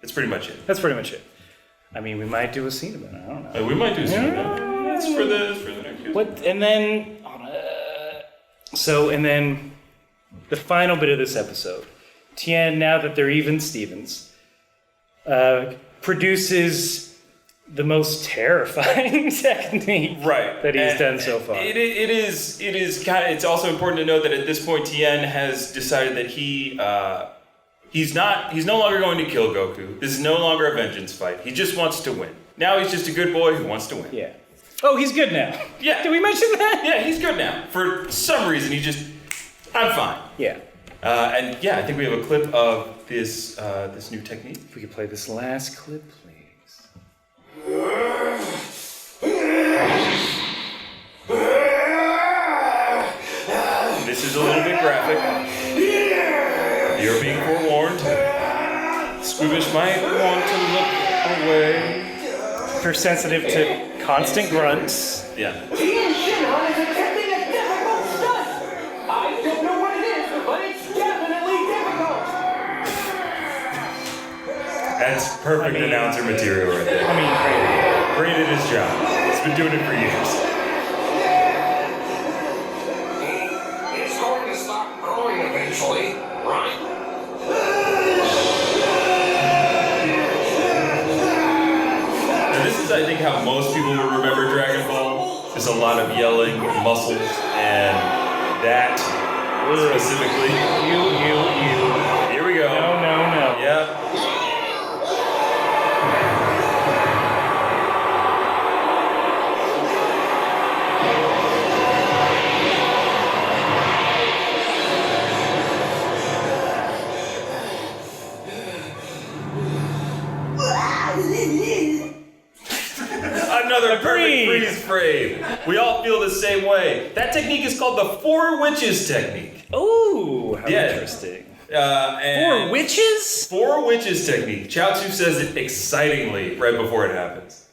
That's pretty much it. That's pretty much it. I mean, we might do a scene of it. I don't know. We might do something. That's for the next year. What? And then, and then the final bit of this episode. Tien, now that they're even Stevens, produces the most terrifying technique that he's done so far. It is kind of. It's also important to note that at this point, Tien has decided that he's no longer going to kill Goku. This is no longer a vengeance fight. He just wants to win. Now he's just a good boy who wants to win. Yeah. Oh, he's good now. Yeah. Did we mention that? Yeah, he's good now. For some reason, I'm fine. Yeah. And yeah, I think we have a clip of this new technique. If we could play this last clip, please. This is a little bit graphic. You're being forewarned. Squeamish might want to look away. If you're sensitive to constant grunts. Yeah. Tien Shinhan is attempting a difficult stunt. I don't know what it is, but it's definitely difficult. That's perfect announcer material right there. Great at his job. He's been doing it for years. It's going to stop growing eventually, right? And this is, I think, how most people will remember Dragon Ball. There's a lot of yelling, muscles, and that specifically. You. Here we go. No. Yep. feel the same way. That technique is called the Four Witches technique. Ooh, how Yeah. interesting. And 4 witches? 4 Witches technique. Chaozu says it excitingly right before it happens.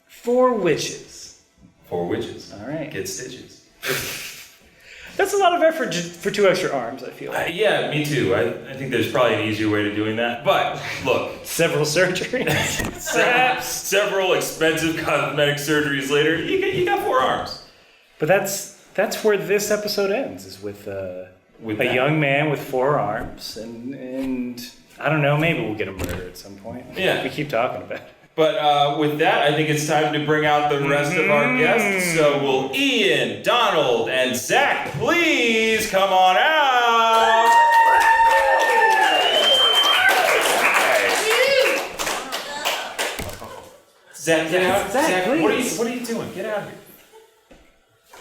4 witches. 4 witches. All right. Get stitches. That's a lot of effort for 2 extra arms, I feel like. Yeah, me too. I think there's probably an easier way to doing that. But look, Several surgeries. several expensive cosmetic surgeries later, you got 4 arms. But that's where this episode ends, is with a that. young man with 4 arms, and I don't know, maybe we'll get a murder at some point. Yeah. We keep talking about it. But with that, I think it's time to bring out the rest of our guests. So will Ian, Donald, and Zach please come on out? Zach, get out. Zach, please. What are you doing? Get out of here.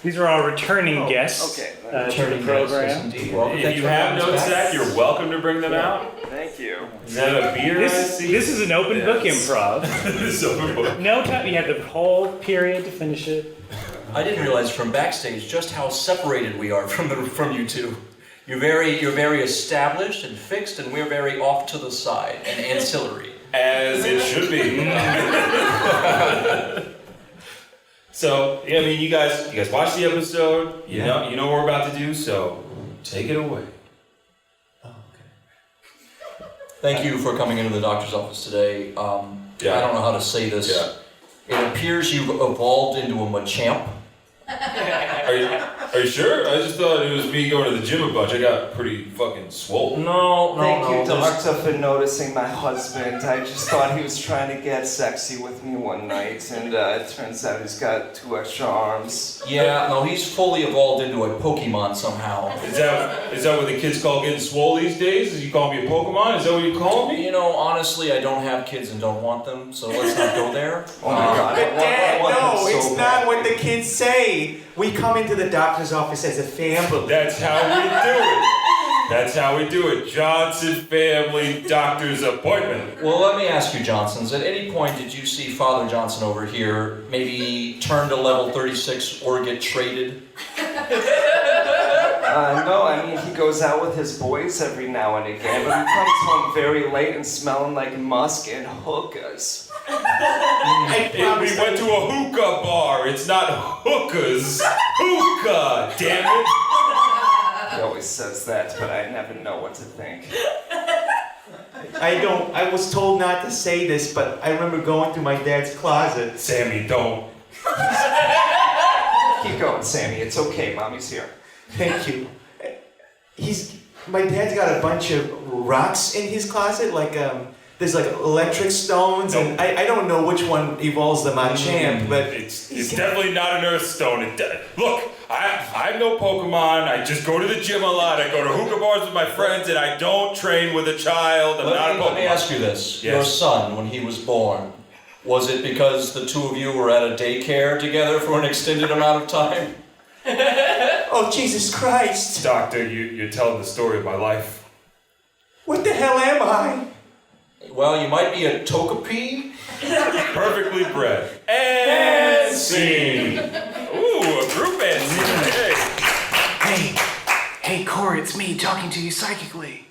These are our returning guests to the program. If you have notes, Zach, you're welcome to bring them out. Thank you. Is that a beer? This is an open book improv. This is open book. No time. You had the whole period to finish it. I didn't realize from backstage just how separated we are from you two. You're very established and fixed, and we're very off to the side and ancillary. As it should be. So, yeah, I mean, you guys watched the episode. You know what we're about to do. So, take it away. Thank you for coming into the doctor's office today. I don't know how to say this. Yeah. It appears you've evolved into a Machamp. Are you sure? I just thought it was me going to the gym a bunch. I got pretty fucking swole. No. Thank you, Doctor, for noticing my husband. I just thought he was trying to get sexy with me one night, and it turns out he's got 2 extra arms. Yeah, no, he's fully evolved into a Pokemon somehow. Is that what the kids call getting swole these days? Is you call me a Pokemon? Is that what you call me? You know, honestly, I don't have kids and don't want them, so let's not go there. Oh my God. But Dad, no, it's so not bad. what the kids say. We come into the doctor's office as a family. That's how we do it. That's how we do it. Johnson family doctor's appointment. Well, let me ask you, Johnsons, at any point did you see Father Johnson over here maybe turn to level 36 or get traded? No, I mean, he goes out with his boys every now and again, but he comes home very late and smelling like musk and hookahs. We went to a hookah bar. It's not hookahs. Hookah, damn it. He always says that, but I never know what to think. I was told not to say this, but I remember going through my dad's closet. Sammy, don't. Keep going, Sammy. It's okay. Mommy's here. Thank you. My dad's got a bunch of rocks in his closet, there's electric stones, and I don't know which one evolves the Machamp, but it's definitely not an Earth Stone. Look, I'm no Pokemon. I just go to the gym a lot. I go to hookah bars with my friends, and I don't train with a child. I'm not a Pokemon. Let me ask you this. Yes. Your son, when he was born, was it because the two of you were at a daycare together for an extended amount of time? Oh, Jesus Christ! Doctor, you're telling the story of my life. What the hell am I? Well, you might be a Togepi. Perfectly bred. And scene. Ooh, a group and scene. Hey, Corey, it's me talking to you psychically.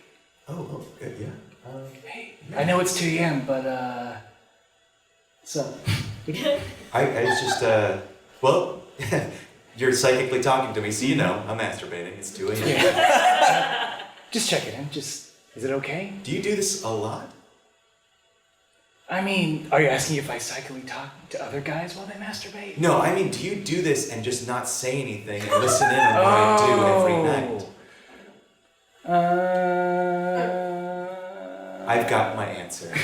Oh, good, yeah. Hey, I know it's 2 a.m., but, so. I was just, well, you're psychically talking to me, so you know, I'm masturbating. It's 2 a.m. Yeah. Just check it in. Is it okay? Do you do this a lot? I mean, are you asking if I psychically talk to other guys while they masturbate? No, I mean, do you do this and just not say anything and listen in on what I do every night? I've got my answer.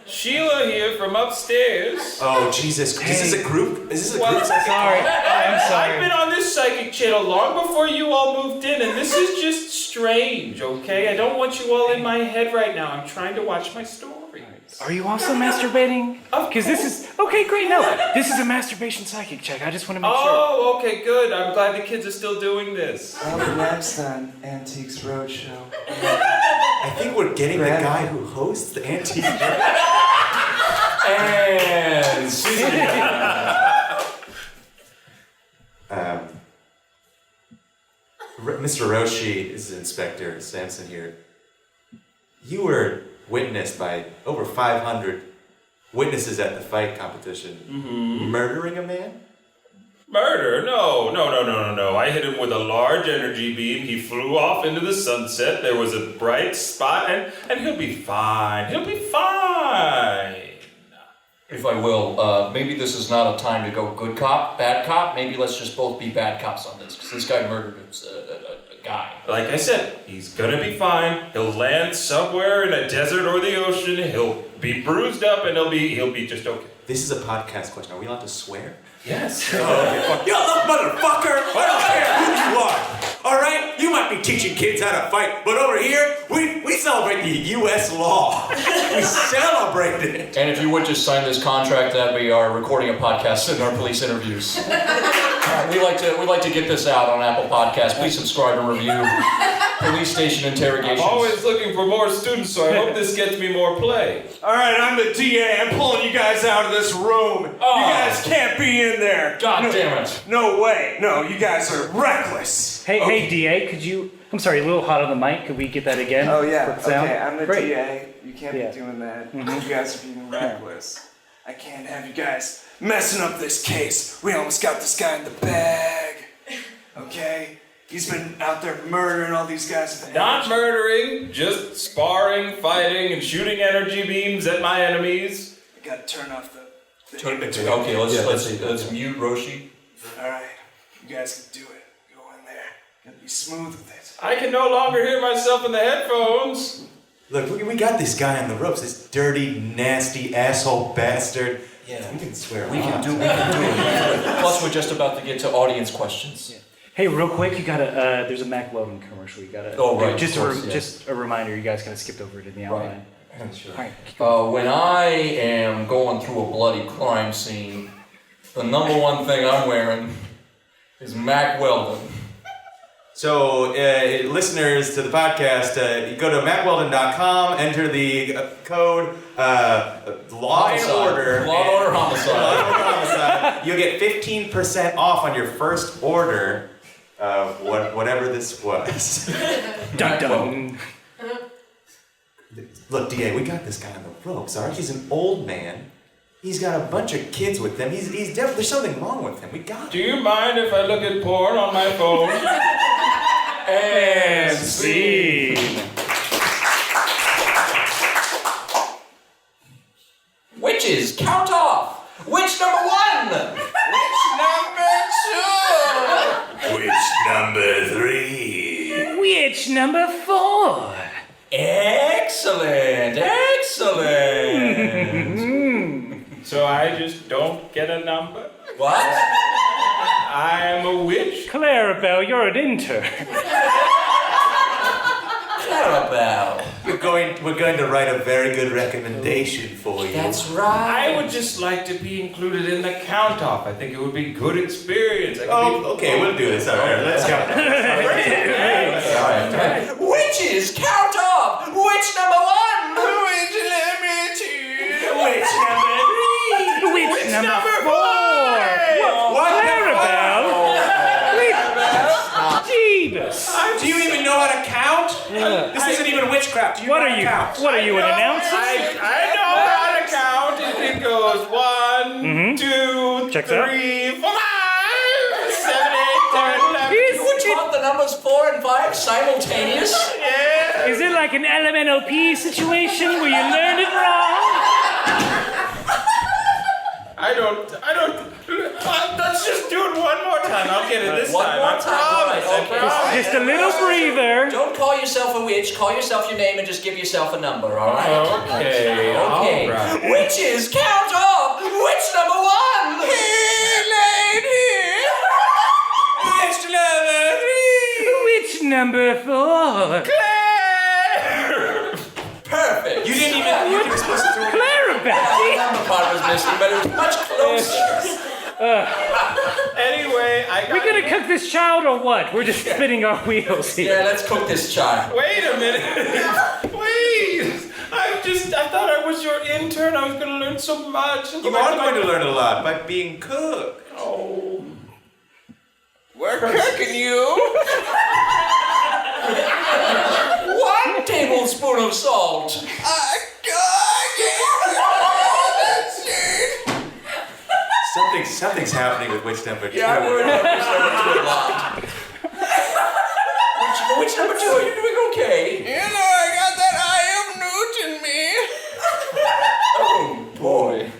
Sheila here from upstairs. Oh, Jesus. Is this a group? Is this a Well, group psychic? I'm sorry. I've been on this psychic channel long before you all moved in, and this is just strange, okay? I don't want you all in my head right now. I'm trying to watch my story. Are you also masturbating? Because this is... Okay, great, no. This is a masturbation psychic check. I just want to make sure. Oh, okay, good. I'm glad the kids are still doing this. Up next on Antiques Roadshow. I think we're getting the guy who hosts the Antique And Mr. Roshi is Inspector Sampson here. You were witnessed by over 500 witnesses at the fight competition. Murdering a man? Murder? No. I hit him with a large energy beam. He flew off into the sunset. There was a bright spot, and he'll be fine. He'll be fine. If I will, maybe this is not a time to go good cop, bad cop. Maybe let's just both be bad cops on this, because this guy murdered a guy. Like I said, he's gonna be fine. He'll land somewhere in a desert or the ocean. He'll be bruised up, and he'll be just okay. This is a podcast question. Are we allowed to swear? Yes. You little motherfucker! I don't care who you are! Alright? You might be teaching kids how to fight, but over here, we celebrate the U.S. law. We celebrate it. And if you would just sign this contract that we are recording a podcast in our police interviews. We'd like to get this out on Apple Podcasts. Please subscribe and review. Police station interrogations. I'm always looking for more students, so I hope this gets me more play. Alright, I'm the DA. I'm pulling you guys out of this room. You guys can't be in there. God damn it. No way. No, you guys are reckless. Hey, DA, could you... I'm sorry, a little hot on the mic. Could we get that again? Oh, yeah. For sound? Okay, I'm the Great. DA. You can't be doing that. You guys are being reckless. I can't have you guys messing up this case. We almost got this guy in the bag. Okay? He's been out there murdering all these guys. Not murdering, just sparring, fighting, and shooting energy beams at my enemies. I gotta turn off the Okay, let's mute Roshi. Alright, you guys can do it. Go in there. Gotta be smooth with it. I can no longer hear myself in the headphones. Look, we got this guy on the ropes. This dirty, nasty, asshole bastard. Yeah. We can swear. We can do it. Plus, we're just about to get to audience questions. Yeah. Hey, real quick, you gotta. There's a Mac Weldon commercial. You gotta. Oh, right. Just a reminder. You guys kind of skipped over it in the outline. Right. Sure. All right. When I am going through a bloody crime scene, the number one thing I'm wearing is Mac Weldon. So, listeners to the podcast, you go to macweldon.com, enter the code Law and Order. Law and Order Homicide. Law and Order Homicide. You'll get 15% off on your first order of whatever this was. Dun dun. Look, DA, we got this guy on the ropes, all right? He's an old man. He's got a bunch of kids with him. He's there's something wrong with him. We got him. Do you mind if I look at porn on my phone? And scene. Witches, count off. Witch number 1. Witch number 2. Which number 3? Which number 4? Excellent. So I just don't get a number? What? I'm a witch? Clarabelle, you're an intern. Clarabelle. We're going to write a very good recommendation for you. That's right. I would just like to be included in the count-off. I think it would be a good experience. Okay, we'll do this. All right, let's go. Witches, count off. Witch number 1. Witch number 2. Witch number 3. Witch number 4. What? Clarabelle? Jeebus. Do you even know how to count? This isn't even witchcraft. Do you know how to count? What are you, an announcer? I know how to count. It goes 1, 2, Checks 3, out. 4, 5, 7, 8, 9, 10. Would you want the numbers 4 and 5 simultaneous? Yeah. Is it like an LMNOP situation where you learned it wrong? I don't. Let's just do it one more time. I'll get it this One time. more I time. promise. Right, I okay. promise. Just a little breather. Don't call yourself a witch. Call yourself your name and just give yourself a number, all right? Okay. Okay. All right. Witches, count off. Witch number 1. Witch number 3. Which number 4? Perfect. You didn't even. You were supposed to do it. Clarabelle. The number part was missing, but it was much closer. Anyway, We gonna cook this child or what? We're just spinning our wheels here. Yeah, let's cook this child. Wait a minute. Wait. I thought I was your intern. I was going to learn so much. You are going to learn a lot by being cooked. Oh. We're cooking you. assault. Something's happening with witch number 2. Yeah, we're in witch number 2 a lot. Witch number 2, are you doing okay? You know, I got that eye of Newt in me. Oh, boy.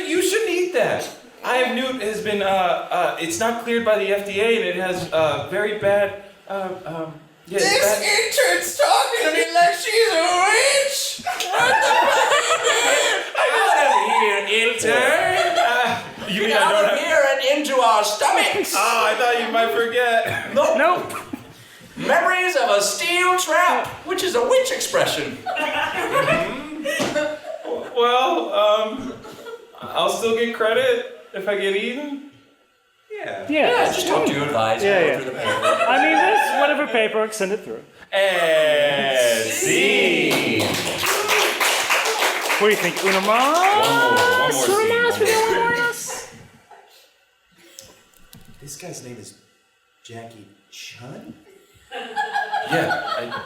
You shouldn't eat that. Eye of Newt has been, it's not cleared by the FDA and it has very bad, This intern's talking to me like she's a witch. What the fuck are you doing? Out of here, intern. You mean Get I out don't of have... here and into our stomachs. Oh, I thought you might forget. Nope. Memories of a steel trap, which is a witch expression. Well, I'll still get credit if I get eaten. Yeah. Just talk to your advisor. Yeah, Go yeah. through the paper. I mean, this whatever paperwork, send it through. And scene. What do you think? Una más? One more scene. This guy's name is Jackie Chun? Yeah,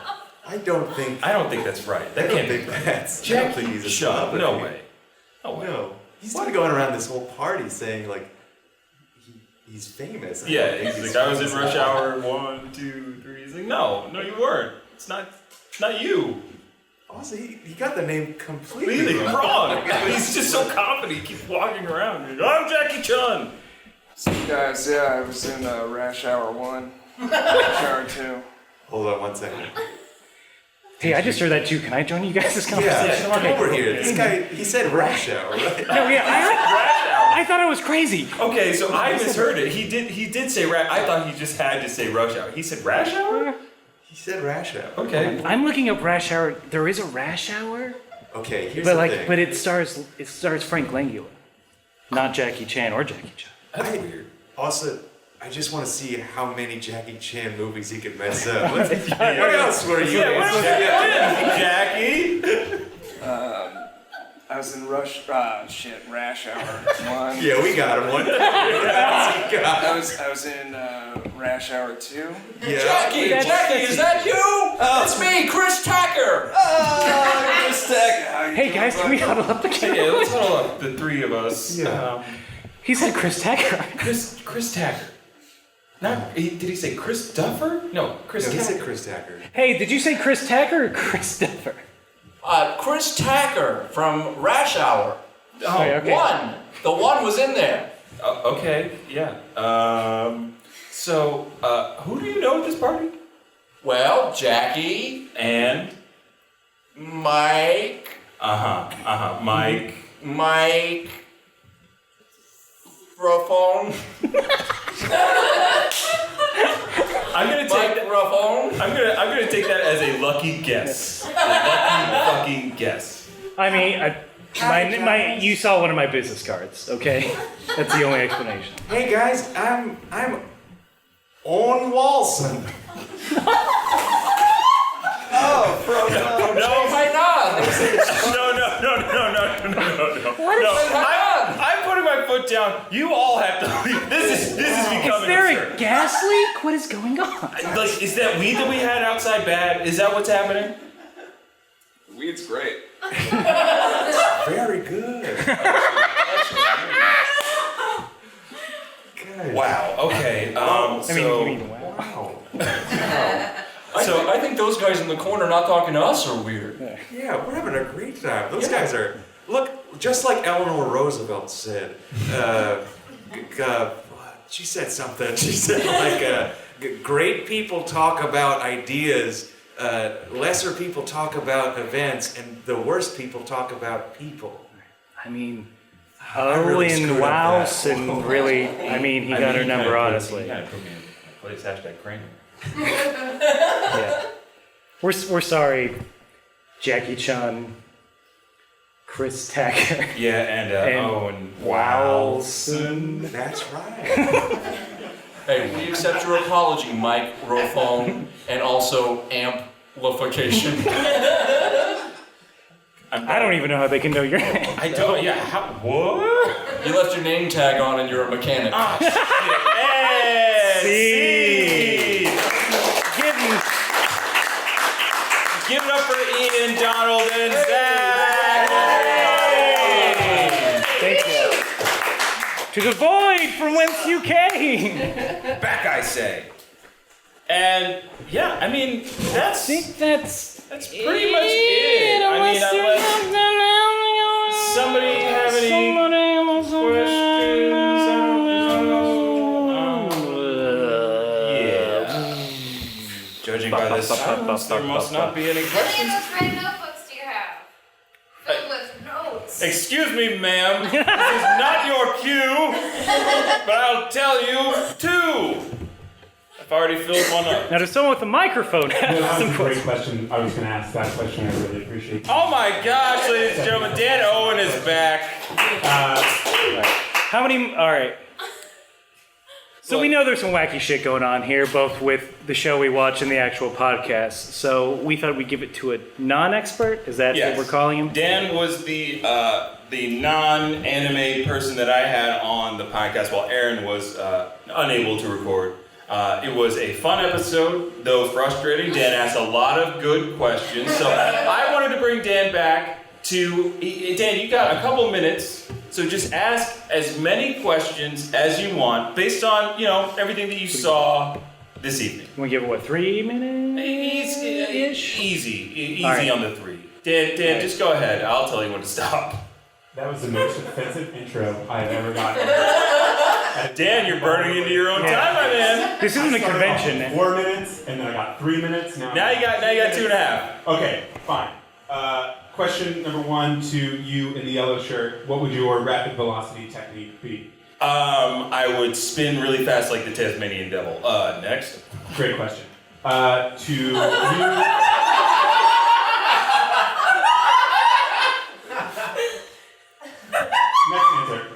I don't think that's right. That can't be right. that's Jackie he's a Chun. celebrity. No way. No. He's not going around this whole party saying like he's famous. I Yeah, don't think he's like, I was in rush hour 1, 2, 3. He's like, no, you weren't. It's not you. Also, he got the name completely wrong. He's just so confident. He keeps walking around. He's like, I'm Jackie Chun. So guys, yeah, I was in Rash Hour 1, Rash Hour 2. Hold on one second. Hey, I just heard that too. Can I join you guys this conversation? Come over here. This guy, he said Rash Hour, right? No, yeah, I thought I was crazy. Okay, so I misheard it. He did say rash. I thought he just had to say rush hour. He said rash hour? He said Rash Hour. Okay. I'm looking up Rash Hour. There is a Rash Hour, Okay, here's but the like, thing. but it stars Frank Langella, not Jackie Chan or Jackie Chan. That's weird. Also, I just want to see how many Jackie Chan movies he could mess up. What else were you in? Jackie? I was in Rash Hour 1. Yeah, we got him one. I was in Rash Hour 2. Yeah. Jackie, is that you? It's me, Chris Tacker. Chris Tacker. Hey guys, can we huddle up again? Yeah, let's huddle up, the three of us. Yeah. He said Chris Tacker. Chris Tacker. Did he say Chris Duffer? No, Chris No, he Tacker. said Chris Tacker. Hey, did you say Chris Tacker or Chris Duffer? Chris Tacker from Rash Hour. Oh, okay. One. The one was in there. Okay, yeah. So, who do you know at this party? Well, Jackie. And? Mike. Mike. Microphone. I'm gonna take that as a lucky guess. A lucky fucking guess. I mean, you saw one of my business cards, okay? That's the only explanation. Hey guys, I'm Owen Walson. No, Why not? No. I'm putting my foot down. You all have to leave. This is becoming Is there absurd. a gas leak? What is going on? Like, is that weed that we had outside bad? Is that what's happening? Weed's great. Very good. Good. Wow. Okay. Wow. I think those guys in the corner not talking to us are weird. Yeah, we're having a great time. Those guys are, look, just like Eleanor Roosevelt said. She said something. She said great people talk about ideas, lesser people talk about events, and the worst people talk about people. I mean, really screwed Owen up that. Walson really, he got her number, honestly. You put me in my place. #Kramer. Yeah. We're sorry, Jackie Chun, Chris Tacker. Yeah, and Owen Walson. That's right. Hey, we accept your apology, microphone, and also amplification. I don't even know how they can know your name. I don't. Yeah. What? You left your name tag on and you're a mechanic. Give it up for Ian. Donald, and Zach. Thank you. To the void from whence you came. Back, I say. And yeah, I mean, that's pretty much it. I mean, unless somebody have any questions, judging by this silence, there must not be any questions. How many red notebooks do you have? Filled with notes. Excuse me, ma'am. This is not your cue, but I'll tell you 2. I've already filled one up. Now, does someone with a microphone have That some was a great questions? question. I was going to ask that question. I really appreciate it. Oh my gosh, ladies and gentlemen, Dan Owen is back. How many? All right. So we know there's some wacky shit going on here, both with the show we watch and the actual podcast. So we thought we'd give it to a non-expert. Is that what we're calling him? Dan was the non-anime person that I had on the podcast while Aaron was unable to record. It was a fun episode, though frustrating. Dan asked a lot of good questions. So I wanted to bring Dan back to... Dan, you got a couple minutes. So just ask as many questions as you want based on, everything that you saw this evening. Can we give it, 3 minutes? Easy on the 3. Dan, just go ahead. I'll tell you when to stop. That was the most offensive intro I've ever gotten. Dan, you're burning into your own time, my man. This isn't a convention. 4 minutes, and then I got 3 minutes. Now you got 2.5. Okay, fine. Question number 1 to you in the yellow shirt. What would your rapid velocity technique be? I would spin really fast like the Tasmanian devil. Next. Great question. To you... Next answer.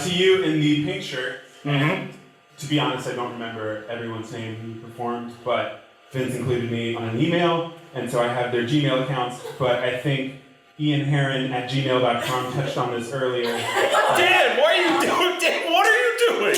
To you in the pink shirt. Mm-hmm. To be honest, I don't remember everyone's name who performed, but Vince included me on an email, and so I have their Gmail accounts, but I think ianheron@gmail.com touched on this earlier. Dan, what are you doing? Dan, what are you doing?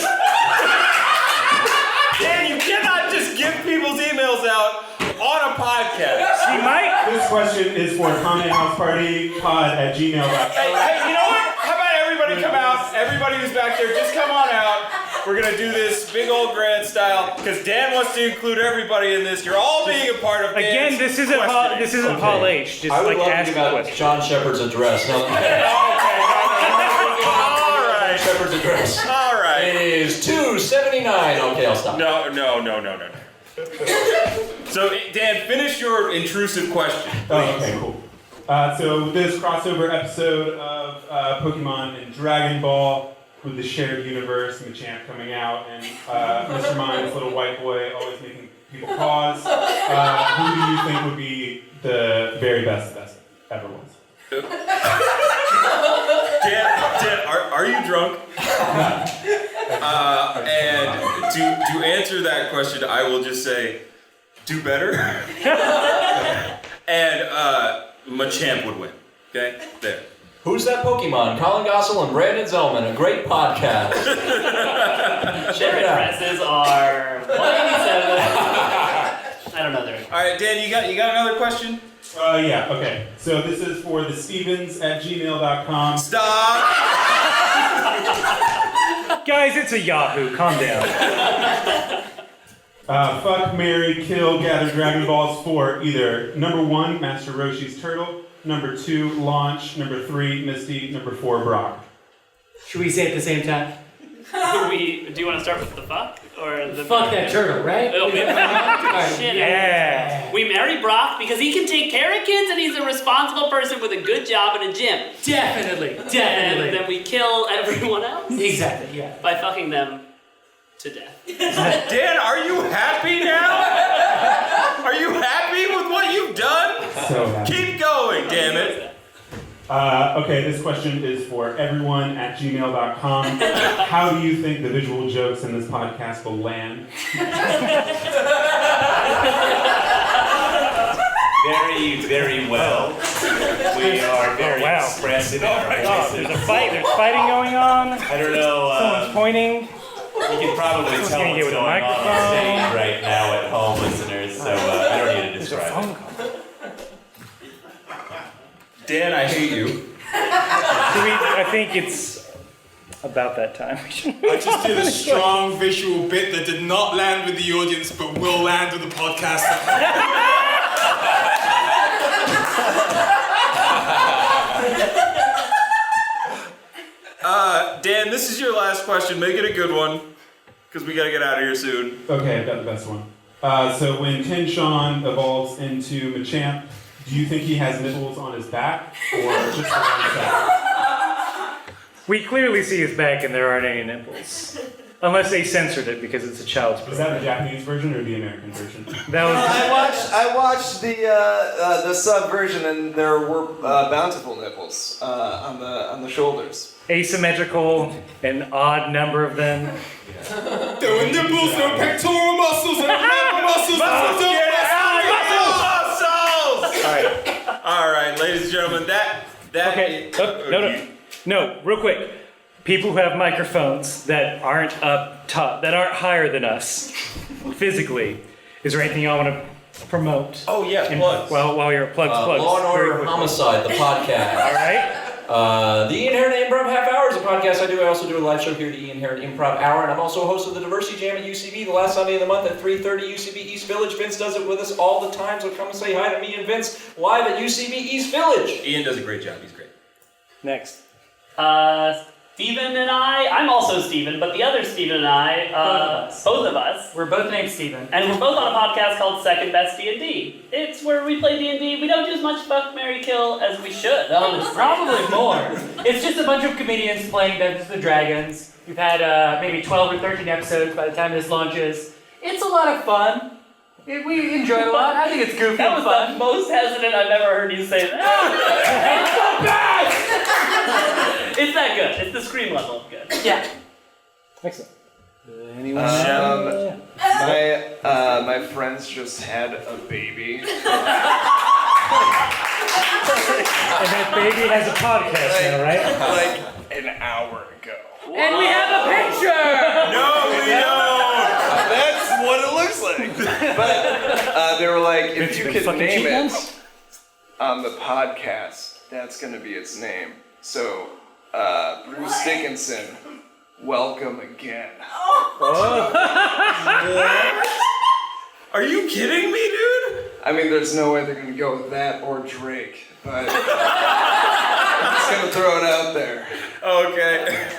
Dan, you cannot just give people's emails out on a podcast. He might. This question is for CameHousePartyPod@gmail.com. Hey, you know what? How about everybody come out? Everybody who's back there, just come on out. We're gonna do this big old grand style because Dan wants to include everybody in this. You're all being a part of Dan's Again, this isn't Hall H. Just I would love ask to give out questions. John Shepard's address. No. All right. Shepard's address. All right. It is 279. Okay, I'll stop. No. So, Dan, finish your intrusive question. Okay, cool. So this crossover episode of Pokemon and Dragon Ball with the shared universe and the champ coming out and Mr. Mind's little white boy always making people pause. Who do you think would be the very best ever was? Dan, are you drunk? And to answer that question, I will just say, do better. And Machamp would win. Okay? There. Who's that Pokemon? Colin Gossel and Brandon Zellman. A great podcast. Their addresses are 187. I don't know their. All right, Dan, you got another question? Yeah, okay. So this is for the Stevens@gmail.com. Stop! Guys, it's a Yahoo. Calm down. Fuck, marry, kill, gather Dragon Balls for either number 1, Master Roshi's Turtle, number 2, Launch, number 3, Misty, number 4, Brock. Should we say it at the same time? Do you want to start with the fuck or the Fuck that turtle, right? Oh, shit. Yeah. We marry Brock because he can take care of kids and he's a responsible person with a good job in a gym. Definitely. And then we kill everyone else. Exactly, yeah. By fucking them to death. Dan, are you happy now? Are you happy with what you've done? So happy. Keep going, damn it. Okay, this question is for everyone@gmail.com. How do you think the visual jokes in this podcast will land? Very, very well. We are very expressive in our voices. There's a fight. There's fighting going on. I don't know. Someone's pointing. You can probably Someone's tell getting hit what's with a going on microphone. stage right now at home, listeners. So I don't need to describe it. Dan, I hate you. I think it's about that time. I just did a strong visual bit that did not land with the audience, but will land with the podcast. Dan, this is your last question. Make it a good one, because we gotta get out of here soon. Okay, I've got the best one. So when Tien evolves into Machamp, do you think he has nipples on his back or just the one side? We clearly see his back and there aren't any nipples. Unless they censored it because it's a child's program. Is that the Japanese version or the American version? That was. I watched the sub version and there were bountiful nipples on the shoulders. Asymmetrical, an odd number of them. There were nipples, there were pectoral muscles, and muscles. All right, ladies and gentlemen, that. Okay. No, real quick. People who have microphones that aren't up top, that aren't higher than us, physically. Is there anything y'all want to promote? Oh yeah, plugs. While you're plugs. Law and Order Homicide, the podcast. All right. The Inherent Improv Half Hour is a podcast I do. I also do a live show here, the Inherent Improv Hour, and I'm also a host of the Diversity Jam at UCB the last Sunday of the month at 3:30 UCB East Village. Vince does it with us all the time, so come and say hi to me and Vince live at UCB East Village. Ian does a great job. He's great. Next. Steven and I'm also Steven, but the other Steven and I, both of us. We're both named Steven. And we're both on a podcast called Second Best D&D. It's where we play D&D. We don't do as much fuck, marry, kill as we should. Probably more. It's just a bunch of comedians playing Dungeons & Dragons. We've had maybe 12 or 13 episodes by the time this launches. It's a lot of fun. We enjoy it a lot. I think it's goofy That and was fun. the most hesitant I've ever heard you say that. It's so bad! It's that good. It's the scream level of good. Yeah. Excellent. Anyone? My friends just had a baby. And that baby has a podcast now, right? Like an hour ago. And we have a picture! No, we don't! That's what it looks like. But they were like, if you could name it on the podcast, that's going to be its name. So, Bruce Dickinson, welcome again. Are you kidding me, dude? I mean, there's no way they're going to go with that or Drake, but I'm just going to throw it out there. Okay.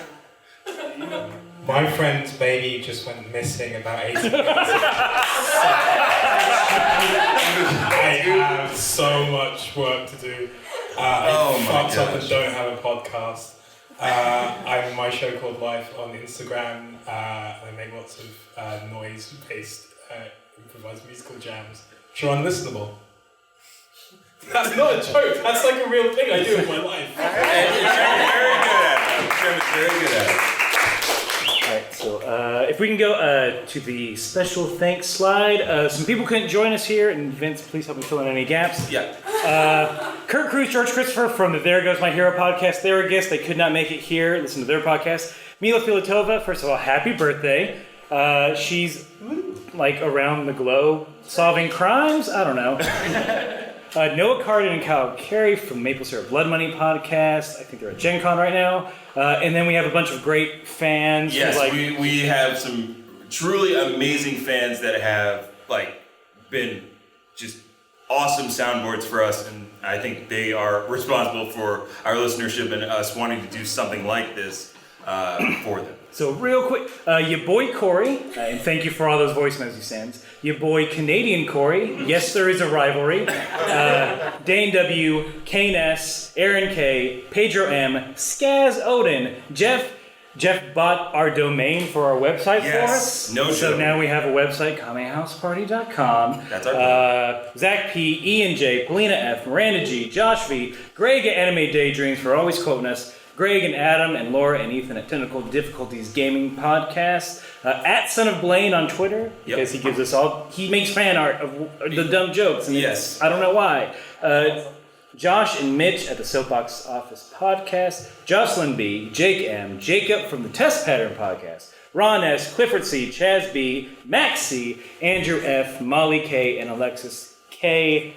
My friend's baby just went missing about 18 months ago. I have so much work to do. I fucked up and don't have a podcast. I have my show called Life on Instagram. I make lots of noise-based improvised musical jams, which are unlistenable. That's not a joke. That's like a real thing I do in my life. And Jim is very good at it. Alright, so if we can go to the special thanks slide. Some people couldn't join us here, and Vince, please help me fill in any gaps. Yeah. Kurt Cruz, George Christopher from the There Goes My Hero podcast. They were a guest. They could not make it here. Listen to their podcast. Mila Filatova, first of all, happy birthday. She's like around the globe solving crimes. I don't know. Noah Carden and Kyle Carey from Maple Syrup Blood Money podcast. I think they're at Gen Con right now. And then we have a bunch of great fans. Yes, like, we have some truly amazing fans that have been just awesome soundboards for us, and I think they are responsible for our listenership and us wanting to do something like this for them. So real quick, your boy Corey, and thank you for all those voicemails you send. Your boy Canadian Corey, yes there is a rivalry. Dane W, Kane S, Aaron K, Pedro M, Skaz Odin, Jeff bought our domain for our website for us. No So joke. now we have a website, kamehouseparty.com. That's our Zach P, Ian J, Polina F, Miranda G, Josh V, Greg at Anime Daydreams for always quoting us. Greg and Adam and Laura and Ethan at Technical Difficulties Gaming Podcast. At Son of Blaine on Twitter, because he gives us he makes fan art of the dumb jokes. And I don't know why. Josh and Mitch at the Soapbox Office Podcast. Jocelyn B, Jake M, Jacob from the Test Pattern Podcast. Ron S, Clifford C, Chaz B, Max C, Andrew F, Molly K, and Alexis K.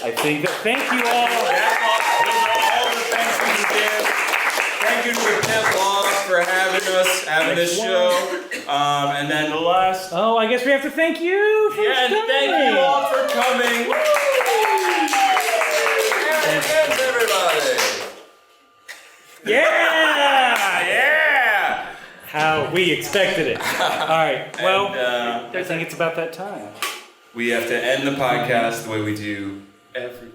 I think that. Thank you all. That's all the thanks we can give. Thank you to the PIT Loft for having this show. And then the last. Oh, I guess we have to thank you for coming. Thank you all for coming. And everybody. Yeah! How we expected it. All right. Well, I think it's about that time. We have to end the podcast the way we do every.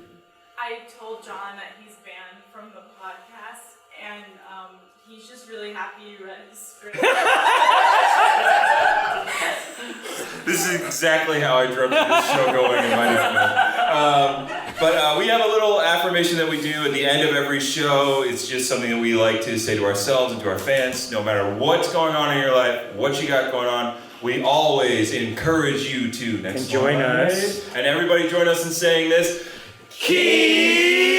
I told John that he's banned from the podcast, and he's just really happy you read his script. This is exactly how I dreamt of this show going in my nightmare. But we have a little affirmation that we do at the end of every show. It's just something that we like to say to ourselves and to our fans. No matter what's going on in your life, what you got going on, we always encourage you to. Next join slide. us. And everybody join us in saying this. Keep